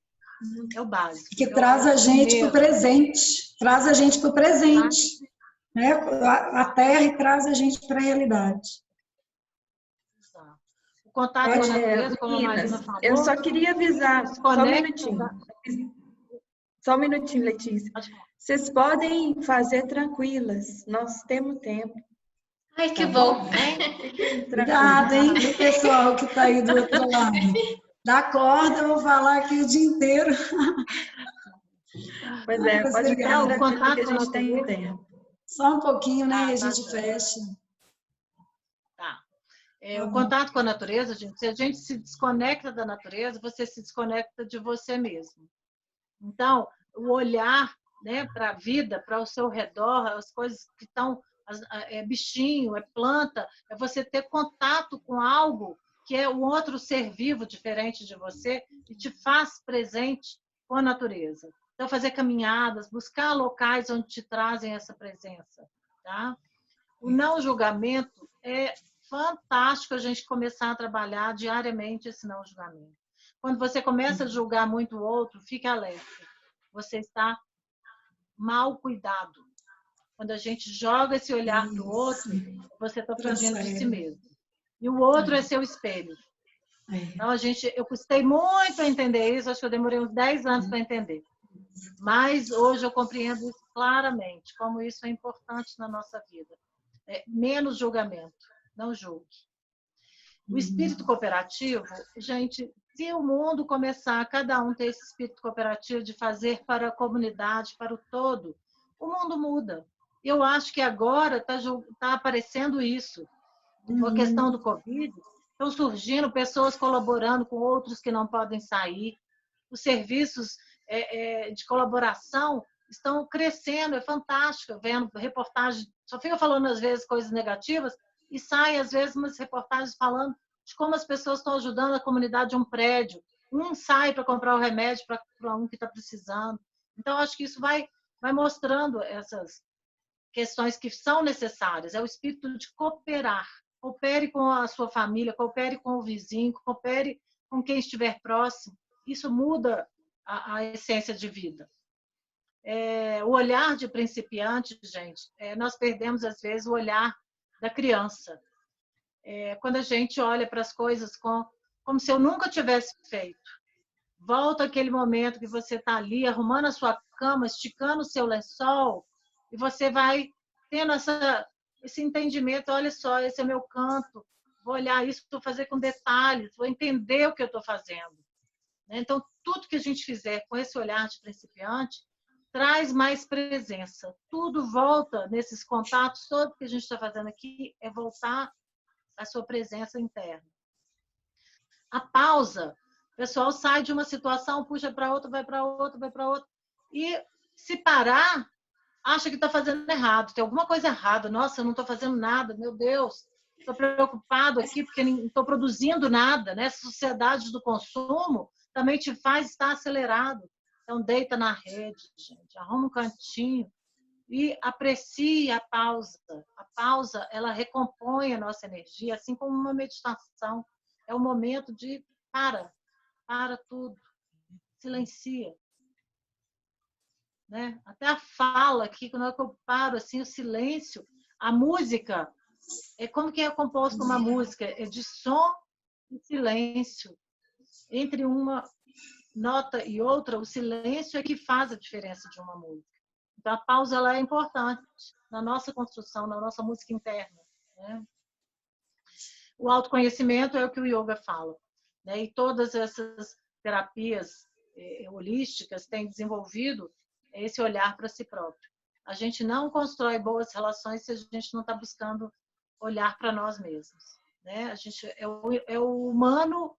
é o básico. Que traz a gente para o presente, traz a gente para o presente, né? A Terra e traz a gente para a realidade. contato com a natureza, como a Meninas, Marina falou. eu só queria avisar, só um Desconecta minutinho. Só um minutinho, Letícia. Pode falar. Vocês podem fazer tranquilas, nós temos tempo. Ai, que Tá bom. Fiquem Cuidado, hein, tranquilos. do pessoal que está aí do outro lado. Dá corda, eu vou falar aqui o dia inteiro. Pois é, Mas pode legal. ficar O tranquilo contato que a com a gente tem natureza. tempo. Só um pouquinho, né, e a Tá, gente tá. fecha. Tá. O contato com a natureza, gente, se a gente se desconecta da natureza, você se desconecta de você mesmo. Então, o olhar, né, para a vida, para o seu redor, as coisas que estão, é bichinho, é planta, é você ter contato com algo que é um outro ser vivo diferente de você e te faz presente com a natureza. Então, fazer caminhadas, buscar locais onde te trazem essa presença. Tá? O não julgamento é fantástico a gente começar a trabalhar diariamente esse não julgamento. Quando você começa a julgar muito o outro, fique alerta. Você está mal cuidado. Quando a gente joga esse olhar para o outro, você está fugindo de si mesmo. E o outro é seu espelho. Então, eu custei muito a entender isso, acho que eu demorei uns 10 anos para entender. Mas hoje eu compreendo isso claramente, como isso é importante na nossa vida. Menos julgamento, não julgue. O espírito cooperativo, gente, se o mundo começar, cada um ter esse espírito cooperativo de fazer para a comunidade, para o todo, o mundo muda. Eu acho que agora está aparecendo isso. Com a questão do Covid, estão surgindo pessoas colaborando com outros que não podem sair. Os serviços de colaboração estão crescendo, é fantástico. Vendo reportagem, só fica falando às vezes coisas negativas e sai às vezes umas reportagens falando de como as pessoas estão ajudando a comunidade de um prédio. Um sai para comprar o remédio para um que está precisando. Então, acho que isso vai mostrando essas questões que são necessárias. É o espírito de cooperar. Coopere com a sua família, coopere com o vizinho, coopere com quem estiver próximo. Isso muda a essência de vida. O olhar de principiante, gente, nós perdemos, às vezes, o olhar da criança. Quando a gente olha para as coisas como se eu nunca tivesse feito. Volta aquele momento que você está ali arrumando a sua cama, esticando o seu lençol, e você vai tendo esse entendimento, olha só, esse é meu canto, vou olhar isso, vou fazer com detalhes, vou entender o que eu estou fazendo. Então, tudo que a gente fizer com esse olhar de principiante, traz mais presença. Tudo volta nesses contatos, todo que a gente está fazendo aqui é voltar à sua presença interna. A pausa, o pessoal sai de uma situação, puxa para outra, vai para outra, vai para outra, e se parar, acha que está fazendo errado, tem alguma coisa errada. Nossa, eu não estou fazendo nada, meu Deus, estou preocupado aqui porque não estou produzindo nada, né? Essa sociedade do consumo também te faz estar acelerado. Então, deita na rede, gente, arruma um cantinho e aprecie a pausa. A pausa, ela recompõe a nossa energia, assim como uma meditação. É o momento de para tudo, silencia. Né? Até a fala aqui, quando eu paro, assim, o silêncio, a música, como que é composto uma música? É de som e silêncio. Entre uma nota e outra, o silêncio é que faz a diferença de uma música. Então, a pausa ela é importante na nossa construção, na nossa música interna. Né? O autoconhecimento é o que o yoga fala. Né? E todas essas terapias holísticas têm desenvolvido esse olhar para si próprio. A gente não constrói boas relações se a gente não está buscando olhar para nós mesmos. Né? A gente é o humano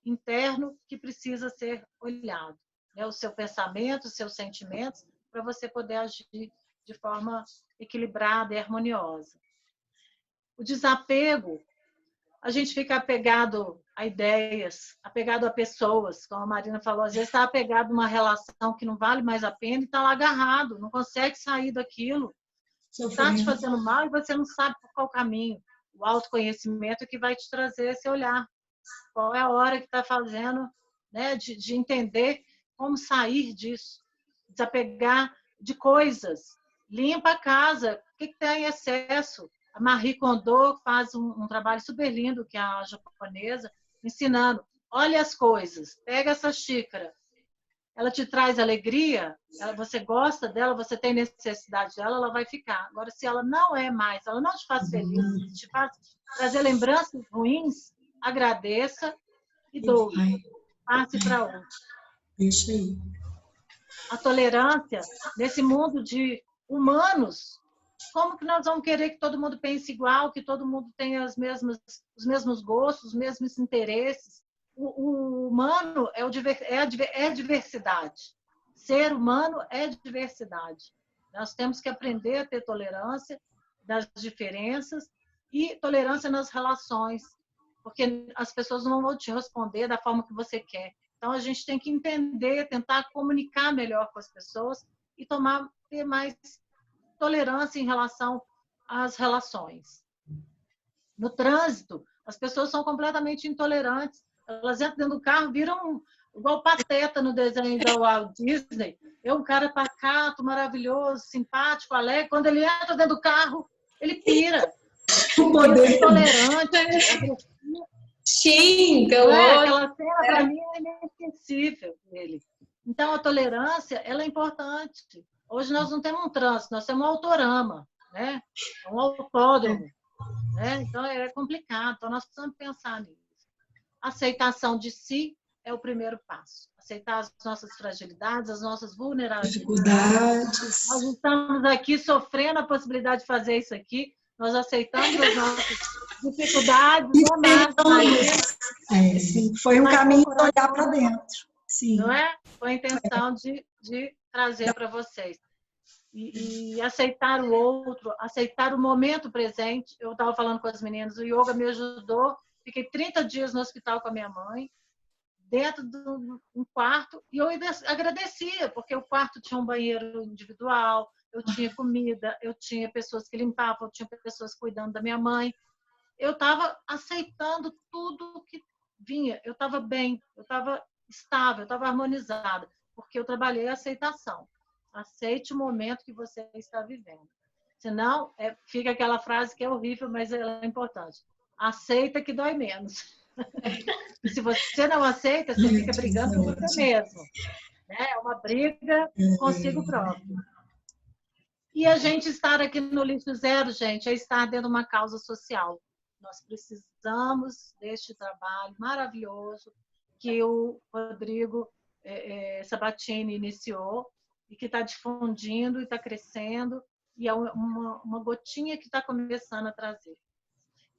interno que precisa ser olhado. Né? O seu pensamento, os seus sentimentos, para você poder agir de forma equilibrada e harmoniosa. O desapego, a gente fica apegado a ideias, apegado a pessoas, como a Marina falou, às vezes está apegado a uma relação que não vale mais a pena e está lá agarrado, não consegue sair daquilo. Está te fazendo mal e você não sabe por qual caminho. O autoconhecimento é que vai te trazer esse olhar. Qual é a hora que está fazendo, né, de entender como sair disso. Desapegar de coisas. Limpa a casa. O que tem em excesso? A Marie Kondo faz um trabalho super lindo, que é a japonesa, ensinando. Olha as coisas, pega essa xícara. Ela te traz alegria, você gosta dela, você tem necessidade dela, ela vai ficar. Agora, se ela não é mais, ela não te faz feliz, te faz trazer lembranças ruins, agradeça e doe. Passe para outro. Deixa aí. A tolerância, nesse mundo de humanos, como que nós vamos querer que todo mundo pense igual, que todo mundo tenha os mesmos gostos, os mesmos interesses? O humano é a diversidade. Ser humano é diversidade. Nós temos que aprender a ter tolerância das diferenças e tolerância nas relações, porque as pessoas não vão te responder da forma que você quer. Então, a gente tem que entender, tentar comunicar melhor com as pessoas e ter mais tolerância em relação às relações. No trânsito, as pessoas são completamente intolerantes. Elas entram dentro do carro, viram igual Pateta no desenho da Walt Disney. É um cara pacato, maravilhoso, simpático, alegre. Quando ele entra dentro do carro, ele pira. Ele é intolerante, agressivo. Xinga, aquela cena, para mim, é inesquecível dele. Então, a tolerância, ela é importante. Hoje nós não temos um trânsito, nós temos um autorama, né? Um autódromo. Né? Então, é complicado. Então, nós precisamos pensar nisso. Aceitação de si é o primeiro passo. Aceitar as nossas fragilidades, as nossas vulnerabilidades. Nós estamos aqui sofrendo a possibilidade de fazer isso aqui. Nós aceitamos as nossas dificuldades. Sim, foi um caminho de olhar para dentro. Sim. Não é? Foi a intenção de trazer para vocês. E aceitar o outro, aceitar o momento presente. Eu estava falando com as meninas, o yoga me ajudou. Fiquei 30 dias no hospital com a minha mãe, dentro de um quarto, e eu agradecia, porque o quarto tinha um banheiro individual, eu tinha comida, eu tinha pessoas que limpavam, eu tinha pessoas cuidando da minha mãe. Eu estava aceitando tudo que vinha. Eu estava bem, eu estava estável, eu estava harmonizada, porque eu trabalhei a aceitação. Aceite o momento que você está vivendo. Senão, fica aquela frase que é horrível, mas ela é importante. Aceita que dói menos. E se você não aceita, você fica brigando com você mesmo. É uma briga consigo próprio. E a gente estar aqui no Lixo Zero, gente, é estar dentro de uma causa social. Nós precisamos deste trabalho maravilhoso que o Rodrigo Sabatini iniciou e que está difundindo e está crescendo, e é uma gotinha que está começando a trazer.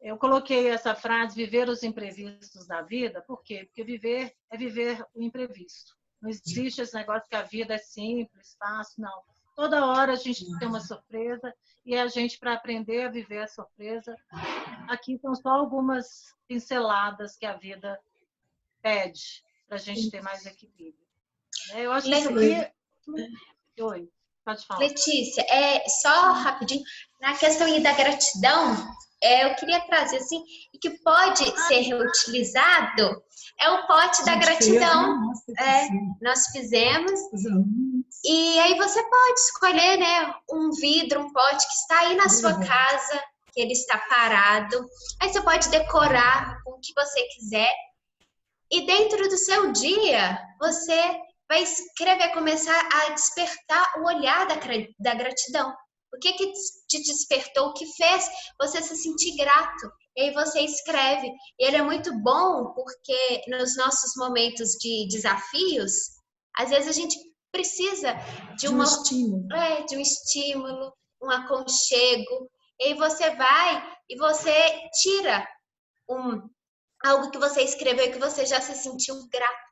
Eu coloquei essa frase, viver os imprevistos da vida, por quê? Porque viver é viver o imprevisto. Não existe esse negócio que a vida é simples, fácil, não. Toda hora a gente tem uma surpresa, e a gente, para aprender a viver a surpresa, aqui são só algumas pinceladas que a vida pede para a gente ter mais equilíbrio. Eu acho que isso aqui... Oi, pode falar. Letícia, só rapidinho, na questão aí da gratidão, eu queria trazer assim, e que pode ser reutilizado, é o pote da gratidão. Nós fizemos. E aí você pode escolher, né, um vidro, um pote que está aí na sua casa, que ele está parado. Aí você pode decorar com o que você quiser. E dentro do seu dia, você vai escrever, começar a despertar o olhar da gratidão. O que te despertou, o que fez você se sentir grato? E aí você escreve. E ele é muito bom porque nos nossos momentos de desafios, às vezes a gente precisa de um estímulo, um aconchego. E aí você vai e você tira algo que você escreveu e que você já se sentiu grato.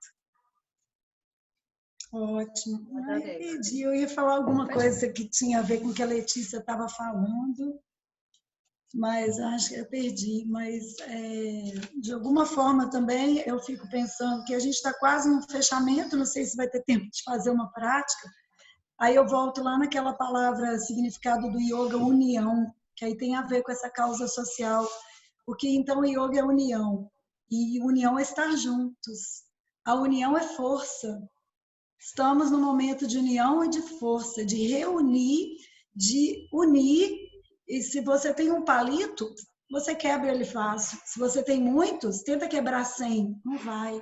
Ótimo. Eu ia falar alguma coisa que tinha a ver com o que a Letícia estava falando, mas acho que eu perdi. Mas, de alguma forma também, eu fico pensando que a gente está quase no fechamento, não sei se vai ter tempo de fazer uma prática. Aí eu volto lá naquela palavra, significado do yoga, união, que aí tem a ver com essa causa social. Porque, então, o yoga é união. E união é estar juntos. A união é força. Estamos no momento de união e de força, de reunir, de unir. E se você tem um palito, você quebra ele fácil. Se você tem muitos, tenta quebrar 100, não vai.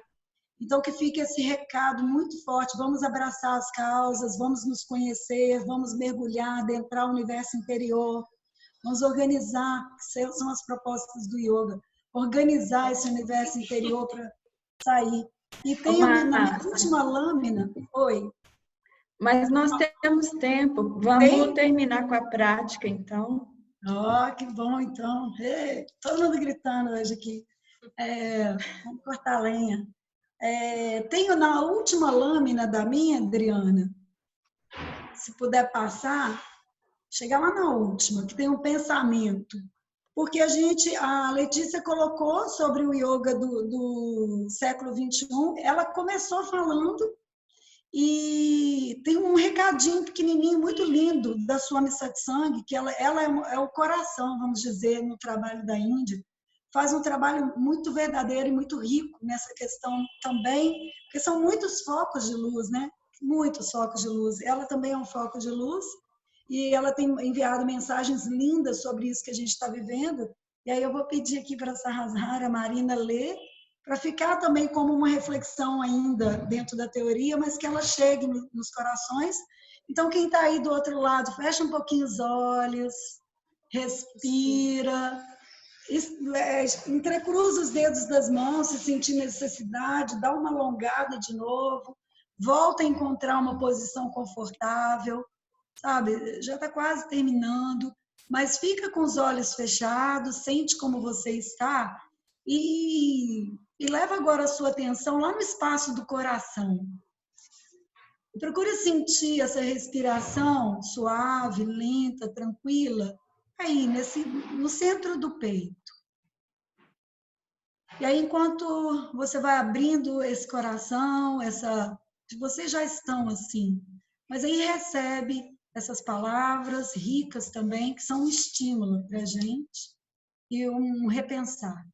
Então, que fique esse recado muito forte, vamos abraçar as causas, vamos nos conhecer, vamos mergulhar, adentrar o universo interior, vamos organizar, que são as propostas do yoga, organizar esse universo interior para sair. E tem na minha última lâmina, oi. Mas nós temos tempo, vamos terminar com a prática, então. Que bom, então. Todo mundo gritando hoje aqui. Vamos cortar a lenha. Tenho na última lâmina da minha, Adriana, se puder passar, chegar lá na última, que tem um pensamento. Porque a Letícia colocou sobre o yoga do século XXI, ela começou falando e tem um recadinho pequenininho, muito lindo, da Swami Satsang, que ela é o coração, vamos dizer, no trabalho da Índia. Faz um trabalho muito verdadeiro e muito rico nessa questão também, porque são muitos focos de luz, né? Muitos focos de luz. Ela também é um foco de luz e ela tem enviado mensagens lindas sobre isso que a gente está vivendo. E aí eu vou pedir aqui para a Sahasrara, a Marina, ler, para ficar também como uma reflexão ainda dentro da teoria, mas que ela chegue nos corações. Então, quem está aí do outro lado, fecha um pouquinho os olhos, respira, entrecruza os dedos das mãos, se sentir necessidade, dá uma alongada de novo, volta a encontrar uma posição confortável, sabe? Já está quase terminando, mas fica com os olhos fechados, sente como você está e leva agora a sua atenção lá no espaço do coração. Procure sentir essa respiração suave, lenta, tranquila, aí no centro do peito. E aí, enquanto você vai abrindo esse coração, vocês já estão assim, mas aí recebe essas palavras ricas também, que são um estímulo para a gente e um repensar.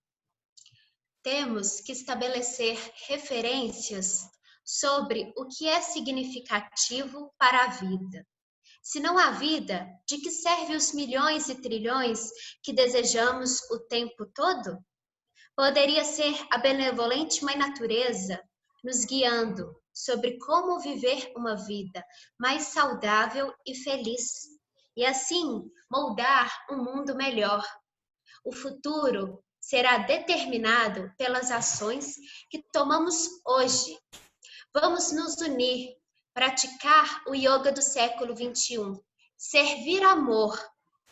Temos que estabelecer referências sobre o que é significativo para a vida. Se não há vida, de que serve os milhões e trilhões que desejamos o tempo todo? Poderia ser a benevolente Mãe Natureza nos guiando sobre como viver uma vida mais saudável e feliz, e assim moldar um mundo melhor. O futuro será determinado pelas ações que tomamos hoje. Vamos nos unir, praticar o yoga do século XXI, servir amor,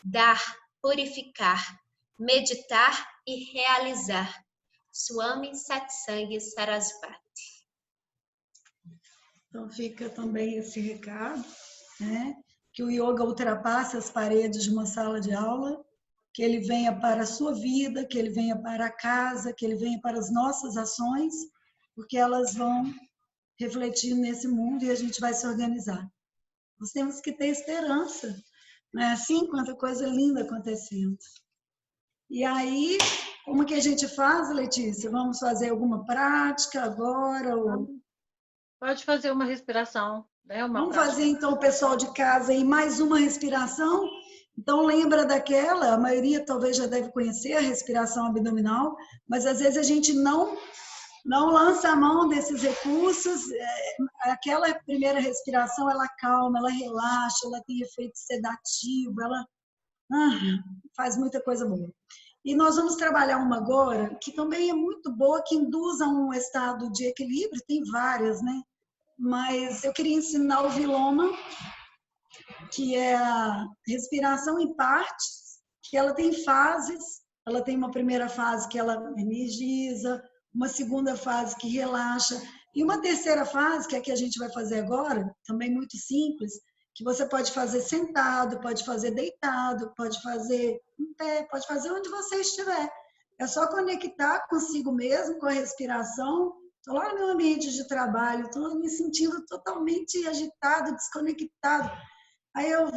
dar, purificar, meditar e realizar. Swami Satsang Sarasvati. Então fica também esse recado, né? Que o yoga ultrapasse as paredes de uma sala de aula, que ele venha para a sua vida, que ele venha para a casa, que ele venha para as nossas ações, porque elas vão refletir nesse mundo e a gente vai se organizar. Nós temos que ter esperança, não é assim? Quanta coisa linda acontecendo. E aí, como que a gente faz, Letícia? Vamos fazer alguma prática agora? Ou... Pode fazer uma respiração, né? Vamos fazer então, o pessoal de casa, aí mais uma respiração. Então, lembra daquela, a maioria talvez já deve conhecer a respiração abdominal, mas às vezes a gente não lança a mão desses recursos. Aquela primeira respiração, ela calma, ela relaxa, ela tem efeito sedativo, ela faz muita coisa boa. E nós vamos trabalhar uma agora, que também é muito boa, que induz a um estado de equilíbrio, tem várias, né? Mas eu queria ensinar o Viloma, que é a respiração em partes, que ela tem fases. Ela tem uma primeira fase que ela energiza, uma segunda fase que relaxa, e uma terceira fase, que é a que a gente vai fazer agora, também muito simples, que você pode fazer sentado, pode fazer deitado, pode fazer em pé, pode fazer onde você estiver. É só conectar consigo mesmo, com a respiração. Estou lá no meu ambiente de trabalho, estou me sentindo totalmente agitado, desconectado. Aí eu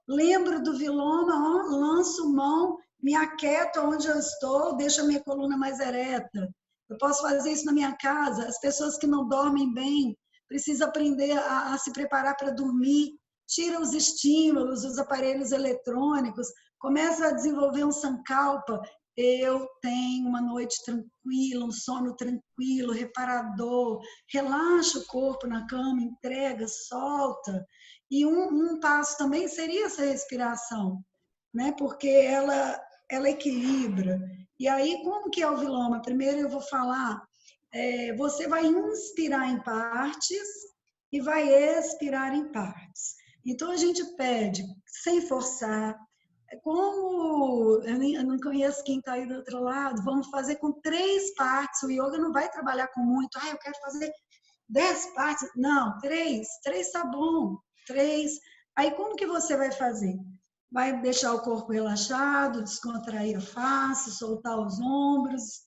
lembro do Viloma, lanço mão, me aquieto onde eu estou, deixo a minha coluna mais ereta. Eu posso fazer isso na minha casa. As pessoas que não dormem bem precisam aprender a se preparar para dormir. tira os estímulos, os aparelhos eletrônicos, começa a desenvolver um sankalpa. Eu tenho uma noite tranquila, um sono tranquilo, reparador, relaxa o corpo na cama, entrega, solta. E um passo também seria essa respiração, né? Porque ela equilibra. E aí, como que é o viloma? Primeiro eu vou falar, você vai inspirar em partes e vai expirar em partes. Então, a gente pede, sem forçar, como eu não conheço quem está aí do outro lado, vamos fazer com 3 partes. O yoga não vai trabalhar com muito. Eu quero fazer 10 partes. Não, 3 tá bom. 3. Aí como que você vai fazer? Vai deixar o corpo relaxado, descontrair a face, soltar os ombros.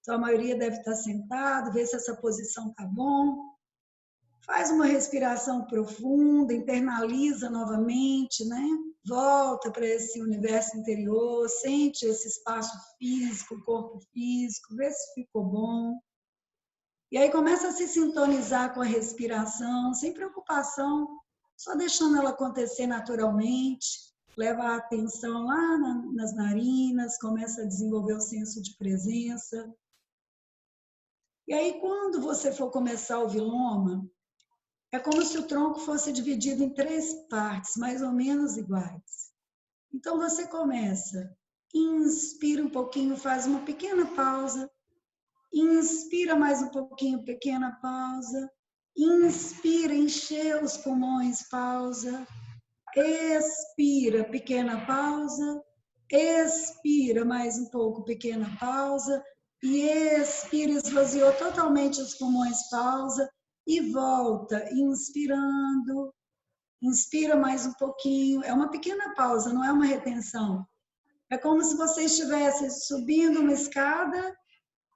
Então, a maioria deve estar sentado, ver se essa posição está bom. Faz uma respiração profunda, internaliza novamente, né? Volta para esse universo interior, sente esse espaço físico, o corpo físico, vê se ficou bom. E aí começa a se sintonizar com a respiração, sem preocupação, só deixando ela acontecer naturalmente. Leva a atenção lá nas narinas, começa a desenvolver o senso de presença. E aí, quando você for começar o viloma, é como se o tronco fosse dividido em 3 partes, mais ou menos iguais. Então, você começa, inspira um pouquinho, faz uma pequena pausa, inspira mais um pouquinho, pequena pausa, inspira, encheu os pulmões, pausa, expira, pequena pausa, expira mais um pouco, pequena pausa, e expira, esvaziou totalmente os pulmões, pausa, e volta, inspirando, inspira mais um pouquinho, é uma pequena pausa, não é uma retenção. É como se você estivesse subindo uma escada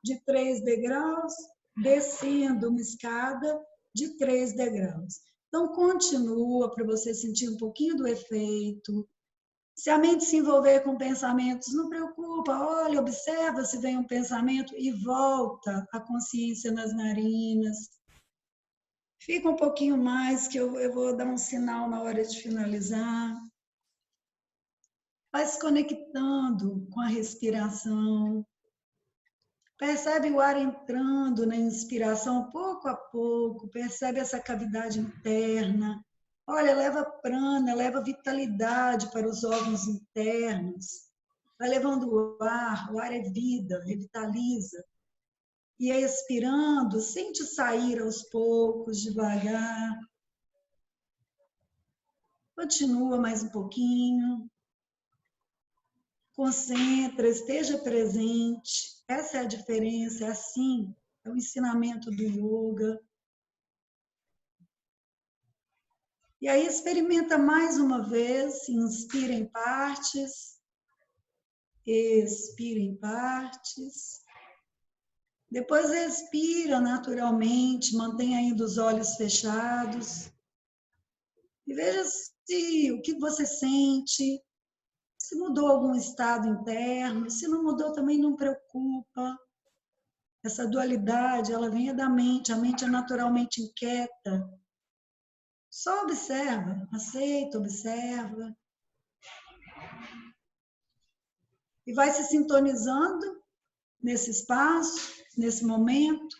de 3 degraus, descendo uma escada de 3 degraus. Então, continua para você sentir um pouquinho do efeito. Se a mente se envolver com pensamentos, não preocupa, olha, observa se vem um pensamento e volta a consciência nas narinas. Fica um pouquinho mais, que eu vou dar um sinal na hora de finalizar. Vai se conectando com a respiração. Percebe o ar entrando na inspiração pouco a pouco. Percebe essa cavidade interna. Olha, leva prana, leva vitalidade para os órgãos internos. Vai levando o ar é vida, revitaliza. E expirando, sente sair aos poucos, devagar. Continua mais um pouquinho. Concentra, esteja presente. Essa é a diferença, é assim, é o ensinamento do yoga. E aí experimenta mais uma vez, inspira em partes, expira em partes. Depois expira naturalmente, mantenha ainda os olhos fechados. E veja se o que você sente, se mudou algum estado interno, se não mudou também não preocupa. Essa dualidade, ela vem da mente, a mente é naturalmente inquieta. Só observa, aceita, observa. E vai se sintonizando nesse espaço, nesse momento,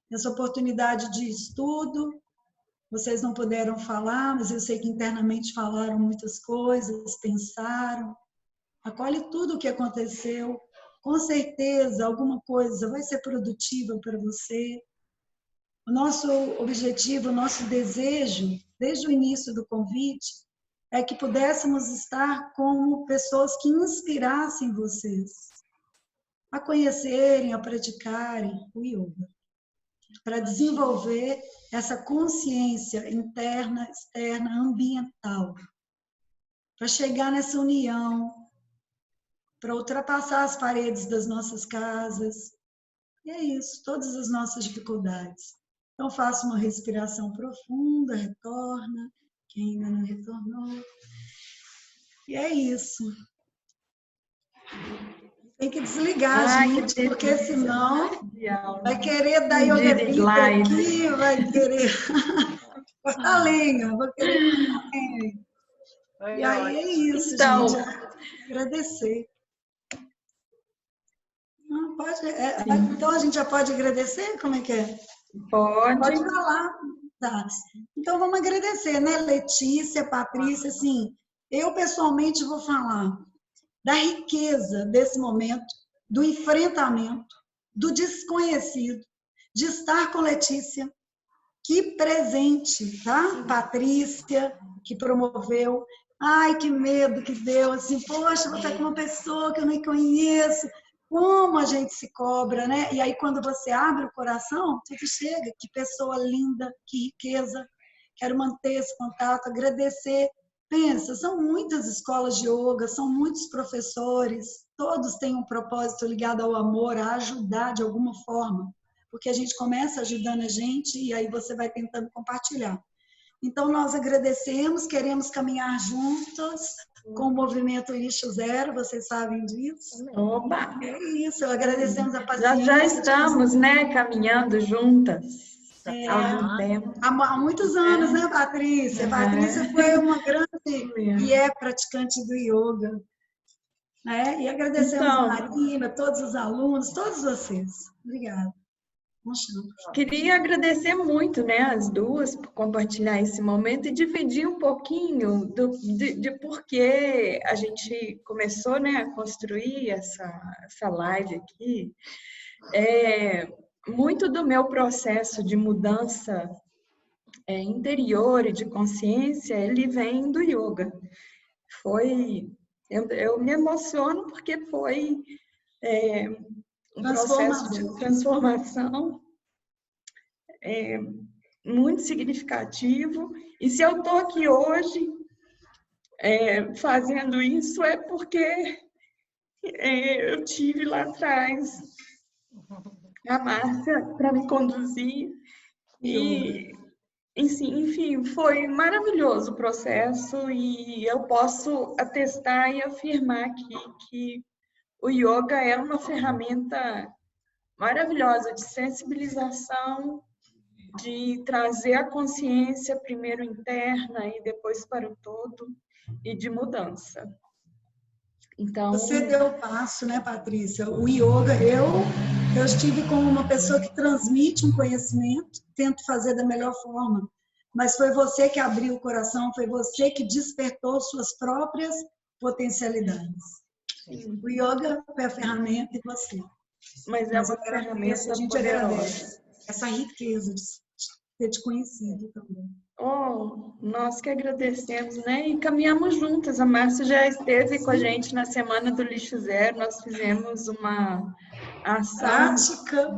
nessa oportunidade de estudo. Vocês não puderam falar, mas eu sei que internamente falaram muitas coisas, pensaram. Acolhe tudo o que aconteceu. Com certeza, alguma coisa vai ser produtiva para você. O nosso objetivo, o nosso desejo, desde o início do convite, é que pudéssemos estar como pessoas que inspirassem vocês a conhecerem, a praticarem o yoga, para desenvolver essa consciência interna, externa, ambiental, para chegar nessa união, para ultrapassar as paredes das nossas casas. E é isso, todas as nossas dificuldades. Então, faça uma respiração profunda, retorna, quem ainda não retornou. E é isso. Tem que desligar, gente, porque senão vai querer dar yoga vida aqui, vai querer... cortar lenha, vou querer cortar lenha. E aí é isso, Então, gente. Agradecer. Não, pode, então a gente já pode agradecer? Como é que é? Pode falar. Tá. Então vamos agradecer, né, Letícia, Patrícia, assim, eu pessoalmente vou falar da riqueza desse momento, do enfrentamento, do desconhecido, de estar com Letícia. Que presente, tá? Patrícia, que promoveu. Ai, que medo que deu, assim, poxa, vou estar com uma pessoa que eu nem conheço. Como a gente se cobra, né? E aí, quando você abre o coração, tudo chega. Que pessoa linda, que riqueza. Quero manter esse contato, agradecer. Pensa, são muitas escolas de yoga, são muitos professores, todos têm um propósito ligado ao amor, a ajudar de alguma forma. Porque a gente começa ajudando a gente e aí você vai tentando compartilhar. Então, nós agradecemos, queremos caminhar juntos com o movimento Lixo Zero, vocês sabem disso. Oba! É isso, agradecemos a paciência. Já estamos, né, caminhando juntas há algum tempo. Há muitos anos, né, Patrícia? Patrícia foi uma grande e é praticante do yoga. Né? E agradecemos a Marina, todos os alunos, todos vocês. Obrigada. Queria agradecer muito, né, as duas por compartilhar esse momento e dividir um pouquinho de por que a gente começou, né, a construir essa live aqui. Muito do meu processo de mudança interior e de consciência, ele vem do yoga. Eu me emociono porque foi um processo de transformação muito significativo. E se eu estou aqui hoje fazendo isso, é porque eu tive lá atrás a Márcia para me conduzir. E, enfim, foi maravilhoso o processo e eu posso atestar e afirmar aqui que o yoga é uma ferramenta maravilhosa de sensibilização, de trazer a consciência primeiro interna e depois para o todo, e de mudança. Então, você deu o passo, né, Patrícia? O yoga, eu estive como uma pessoa que transmite um conhecimento, tento fazer da melhor forma, mas foi você que abriu o coração, foi você que despertou suas próprias potencialidades. Sim. O yoga foi a ferramenta e você. Mas é uma ferramenta, a gente agradece essa riqueza de ter te conhecido também. Nós que agradecemos, né? E caminhamos juntas. A Márcia já esteve com a gente na Semana do Lixo Zero. Nós fizemos uma ação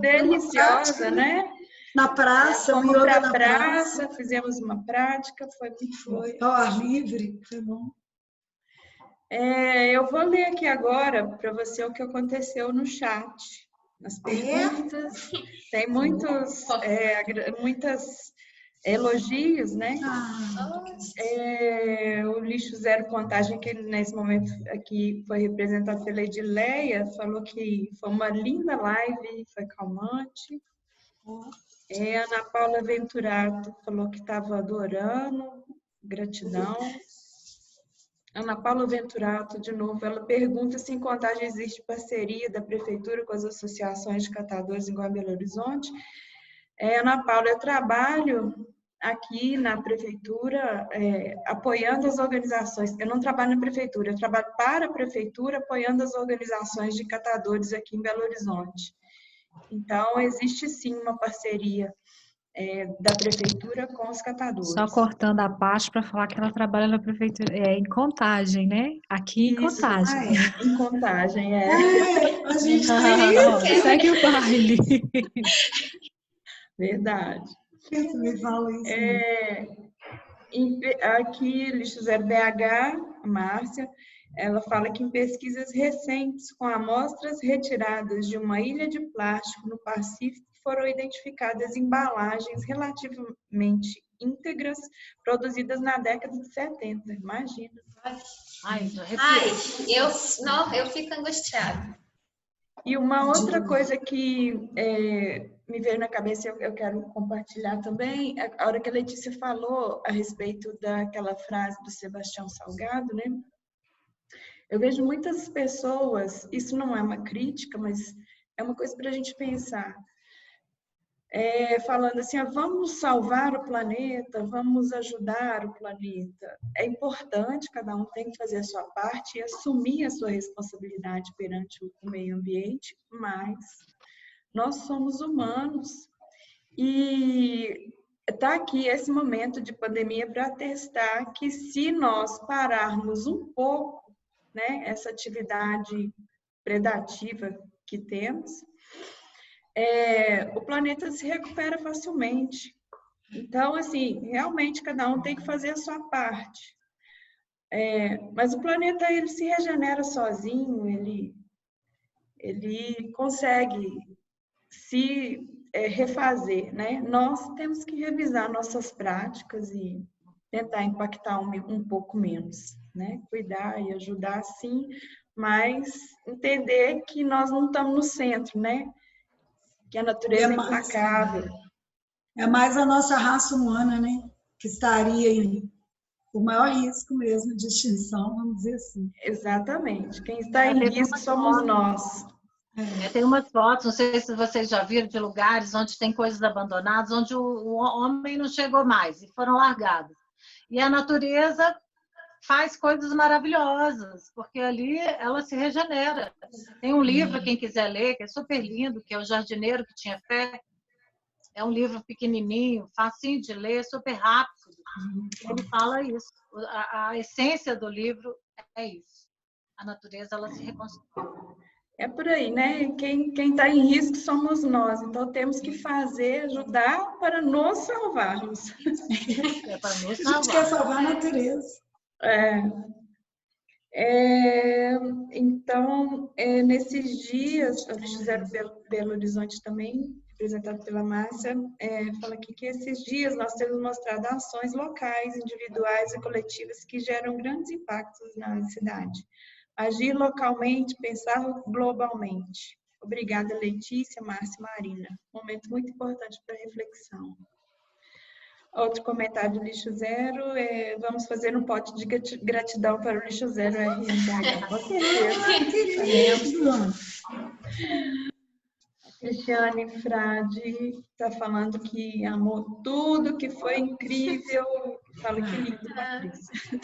deliciosa, né? Na praça, fomos para a praça, fizemos uma prática, foi muito bom. Foi ao ar livre, foi bom. Eu vou ler aqui agora para você o que aconteceu no chat. Nas perguntas, tem muitas elogios, né? O Lixo Zero Contagem, que nesse momento aqui foi representado pela Edileia, falou que foi uma linda live, foi calmante. Ana Paula Venturato falou que estava adorando, gratidão. Ana Paula Venturato, de novo, ela pergunta se em Contagem existe parceria da Prefeitura com as associações de catadores em Belo Horizonte. Ana Paula, eu trabalho aqui na Prefeitura apoiando as organizações. Eu não trabalho na Prefeitura, eu trabalho para a Prefeitura apoiando as organizações de catadores aqui em Belo Horizonte. Então, existe sim uma parceria da Prefeitura com os catadores. Só cortando a parte para falar que ela trabalha na Prefeitura, em Contagem, né? Aqui em Contagem. Em Contagem, a gente segue o baile. Verdade. Você me fala isso. Aqui, Lixo Zero BH, a Márcia, ela fala que em pesquisas recentes com amostras retiradas de uma ilha de plástico no Pacífico, foram identificadas embalagens relativamente íntegras produzidas na década de 70. Imagina. Eu fico angustiada. E uma outra coisa que me veio na cabeça, eu quero compartilhar também, a hora que a Letícia falou a respeito daquela frase do Sebastião Salgado, né? Eu vejo muitas pessoas, isso não é uma crítica, mas é uma coisa para a gente pensar, falando assim, vamos salvar o planeta, vamos ajudar o planeta. É importante, cada um tem que fazer a sua parte e assumir a sua responsabilidade perante o meio ambiente, mas nós somos humanos e está aqui esse momento de pandemia para atestar que se nós pararmos um pouco, né, essa atividade predativa que temos, o planeta se recupera facilmente. Então, assim, realmente cada um tem que fazer a sua parte. Mas o planeta, ele se regenera sozinho, ele consegue se refazer, né? Nós temos que revisar nossas práticas e tentar impactar um pouco menos, né? Cuidar e ajudar, sim, mas entender que nós não estamos no centro, né? Que a natureza é implacável. É mais a nossa raça humana, né? Que estaria em o maior risco mesmo de extinção, vamos dizer assim. Exatamente. Quem está em risco somos nós. Tem umas fotos, não sei se vocês já viram, de lugares onde tem coisas abandonadas, onde o homem não chegou mais e foram largados. E a natureza faz coisas maravilhosas, porque ali ela se regenera. Tem um livro, quem quiser ler, que é super lindo, que é O Jardineiro que Tinha Fé. É um livro pequenininho, facinho de ler, super rápido. Ele fala isso. A essência do livro é isso. A natureza, ela se reconstrói. É por aí, né? Quem está em risco somos nós. Então, temos que ajudar para nos salvarmos. É para nos salvar. A gente quer salvar a natureza. Então, nesses dias, o Lixo Zero Belo Horizonte também, representado pela Márcia, fala aqui que esses dias nós temos mostrado ações locais, individuais e coletivas que geram grandes impactos na cidade. Agir localmente, pensar globalmente. Obrigada, Letícia, Márcia e Marina. Momento muito importante para reflexão. Outro comentário do Lixo Zero vamos fazer um pote de gratidão para o Lixo Zero RNDH. Com certeza. Cristiane Frade está falando que amou tudo, que foi incrível. Fala que lindo, Patrícia.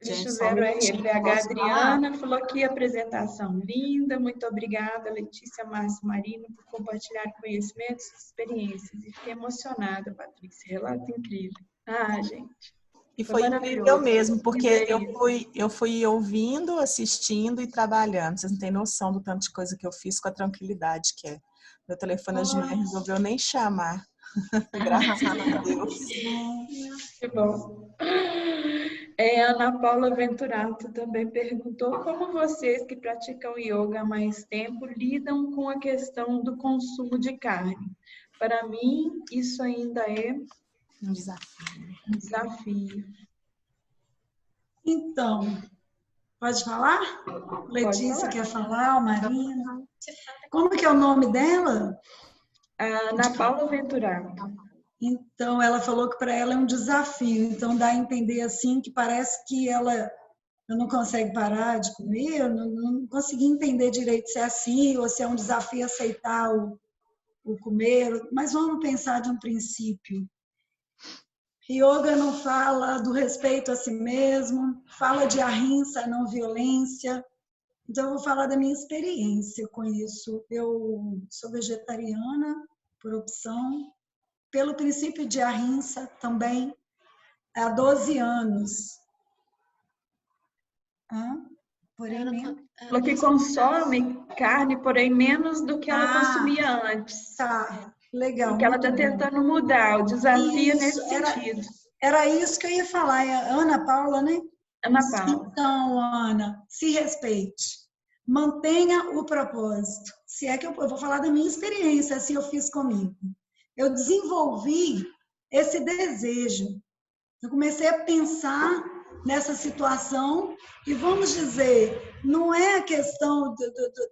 Lixo Zero RBH Adriana falou que apresentação linda. Muito obrigada, Letícia, Márcia, Marina, por compartilhar conhecimentos e experiências. E fiquei emocionada, Patrícia. Relato incrível. Gente. E foi incrível mesmo, porque eu fui ouvindo, assistindo e trabalhando. Vocês não têm noção do tanto de coisa que eu fiz com a tranquilidade que é. Meu telefone hoje de manhã resolveu nem chamar. Graças a Deus. Que bom. Ana Paula Venturato também perguntou como vocês que praticam yoga há mais tempo lidam com a questão do consumo de carne. Para mim, isso ainda é um desafio. Um desafio. Então, pode falar? Letícia quer falar, Marina? Como que é o nome dela? Ana Paula Venturato. Então, ela falou que para ela é um desafio. Então, dá a entender assim que parece que ela não consegue parar de comer. Eu não consegui entender direito se é assim ou se é um desafio aceitar o comer. Mas vamos pensar de um princípio. Yoga não fala do respeito a si mesmo, fala de ahimsa, não violência. Então, eu vou falar da minha experiência com isso. Eu sou vegetariana por opção, pelo princípio de ahimsa também, há 12 anos. Ela que consome carne, porém menos do que ela consumia antes. Tá, legal. Porque ela está tentando mudar, o desafio é nesse sentido. Era isso que eu ia falar, é a Ana Paula, né? Ana Paula. Então, Ana, se respeite. Mantenha o propósito. Se é que eu vou falar da minha experiência, assim eu fiz comigo. Eu desenvolvi esse desejo. Eu comecei a pensar nessa situação e, vamos dizer, não é a questão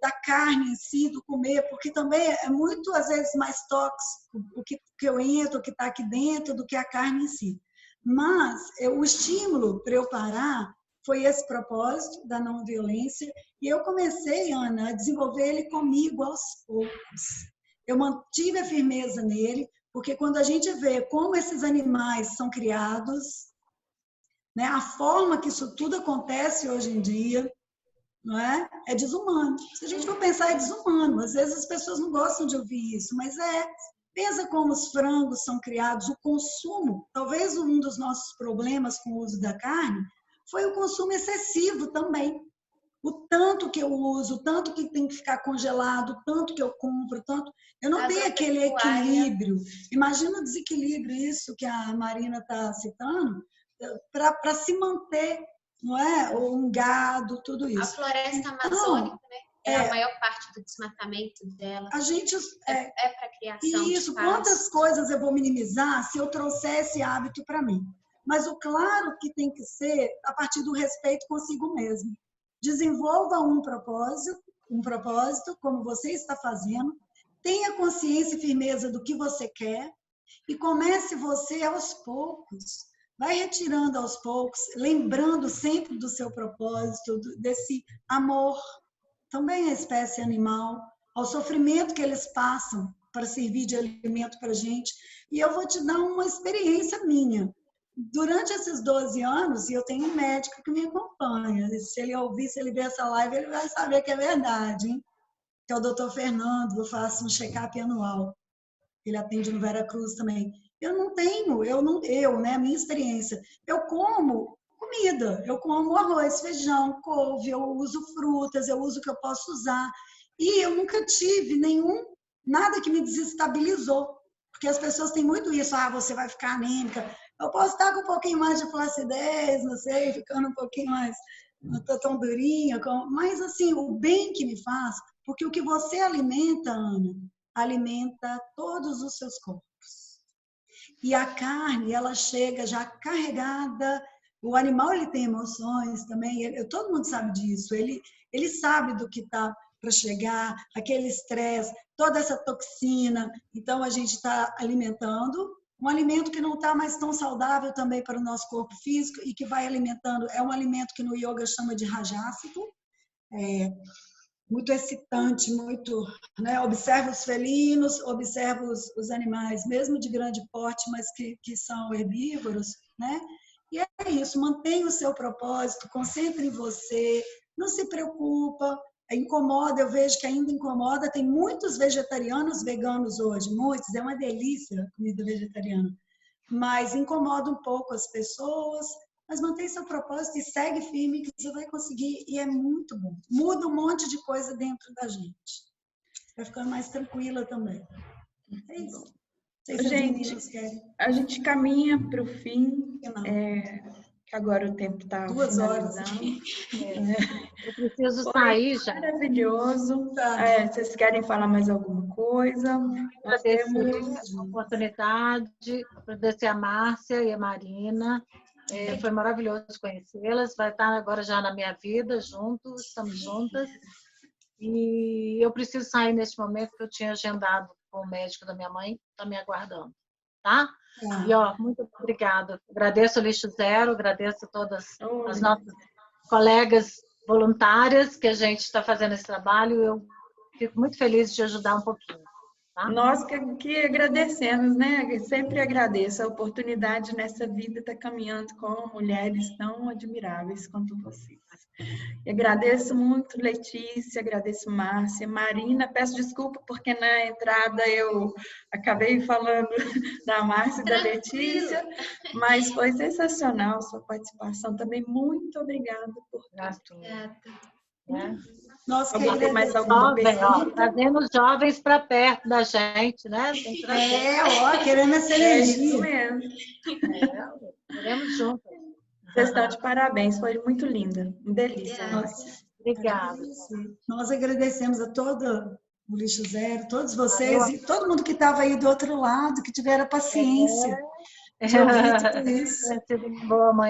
da carne em si, do comer, porque também é muito, às vezes, mais tóxico o que eu entro, o que está aqui dentro, do que a carne em si. Mas o estímulo para eu parar foi esse propósito da não violência, e eu comecei, Ana, a desenvolver ele comigo aos poucos. Eu mantive a firmeza nele, porque quando a gente vê como esses animais são criados, né, a forma que isso tudo acontece hoje em dia, não é? É desumano. Se a gente for pensar, é desumano. Às vezes as pessoas não gostam de ouvir isso, mas pensa como os frangos são criados, o consumo. Talvez um dos nossos problemas com o uso da carne foi o consumo excessivo também. O tanto que eu uso, o tanto que tem que ficar congelado, o tanto que eu compro, tanto... Eu não tenho aquele equilíbrio. Imagina o desequilíbrio, isso que a Marina está citando, para se manter, não é? Um gado, tudo isso. A floresta amazônica, né? É a maior parte do desmatamento dela. A gente é para criação. Isso, quantas coisas eu vou minimizar se eu trouxer esse hábito para mim? Mas o claro que tem que ser a partir do respeito consigo mesmo. Desenvolva um propósito, como você está fazendo, tenha consciência e firmeza do que você quer e comece você aos poucos. Vai retirando aos poucos, lembrando sempre do seu propósito, desse amor, também à espécie animal, ao sofrimento que eles passam para servir de alimento para a gente. E eu vou te dar uma experiência minha. Durante esses 12 anos, e eu tenho um médico que me acompanha, se ele ouvir, se ele ver essa live, ele vai saber que é verdade, hein? Que é o Dr. Fernando, eu faço um check-up anual. Ele atende no Vera Cruz também. A minha experiência, eu como comida, eu como arroz, feijão, couve, eu uso frutas, eu uso o que eu posso usar. E eu nunca tive nada que me desestabilizou. Porque as pessoas têm muito isso, você vai ficar anêmica. Eu posso estar com um pouquinho mais de flacidez, não sei, ficando um pouquinho mais, não estou tão durinha, mas assim, o bem que me faz, porque o que você alimenta, Ana, alimenta todos os seus corpos. E a carne, ela chega já carregada, o animal ele tem emoções também, todo mundo sabe disso, ele sabe do que está para chegar, aquele estresse, toda essa toxina, então a gente está alimentando um alimento que não está mais tão saudável também para o nosso corpo físico e que vai alimentando, é um alimento que no yoga chama de rajásico, muito excitante, muito, né? Observa os felinos, observa os animais, mesmo de grande porte, mas que são herbívoros, né? E é isso, mantenha o seu propósito, concentre em você, não se preocupa, incomoda, eu vejo que ainda incomoda, tem muitos vegetarianos veganos hoje, muitos, é uma delícia a comida vegetariana, mas incomoda um pouco as pessoas, mas mantém seu propósito e segue firme que você vai conseguir e é muito bom. Muda um monte de coisa dentro da gente. Vai ficando mais tranquila também. É isso. A gente caminha para o fim, que agora o tempo está 2 horas. Eu preciso sair já. Maravilhoso. Vocês querem falar mais alguma coisa? Agradecer a oportunidade, agradecer a Márcia e a Marina. Foi maravilhoso conhecê-las. Vai estar agora já na minha vida, estamos juntas. E eu preciso sair neste momento, que eu tinha agendado com o médico da minha mãe, está me aguardando. Tá? E, muito obrigada. Agradeço o Lixo Zero, agradeço a todas as nossas colegas voluntárias que a gente está fazendo esse trabalho. Eu fico muito feliz de ajudar um pouquinho. Tá? Nós que agradecemos, né? Eu sempre agradeço a oportunidade nessa vida de estar caminhando com mulheres tão admiráveis quanto vocês. E agradeço muito, Letícia, agradeço Márcia, Marina, peço desculpa porque na entrada eu acabei falando da Márcia e da Letícia, mas foi sensacional a sua participação também. Muito obrigada por tudo. Nós queremos mais alguma pergunta? Trazendo os jovens para perto da gente, né? Querendo essa energia. Isso mesmo. Queremos juntos. Vocês estão de parabéns, foi muito linda. Uma delícia. Obrigada. Nós agradecemos a todo o Lixo Zero, todos vocês e todo mundo que estava aí do outro lado, que tiveram paciência de ouvir tudo isso. Boa, mãe.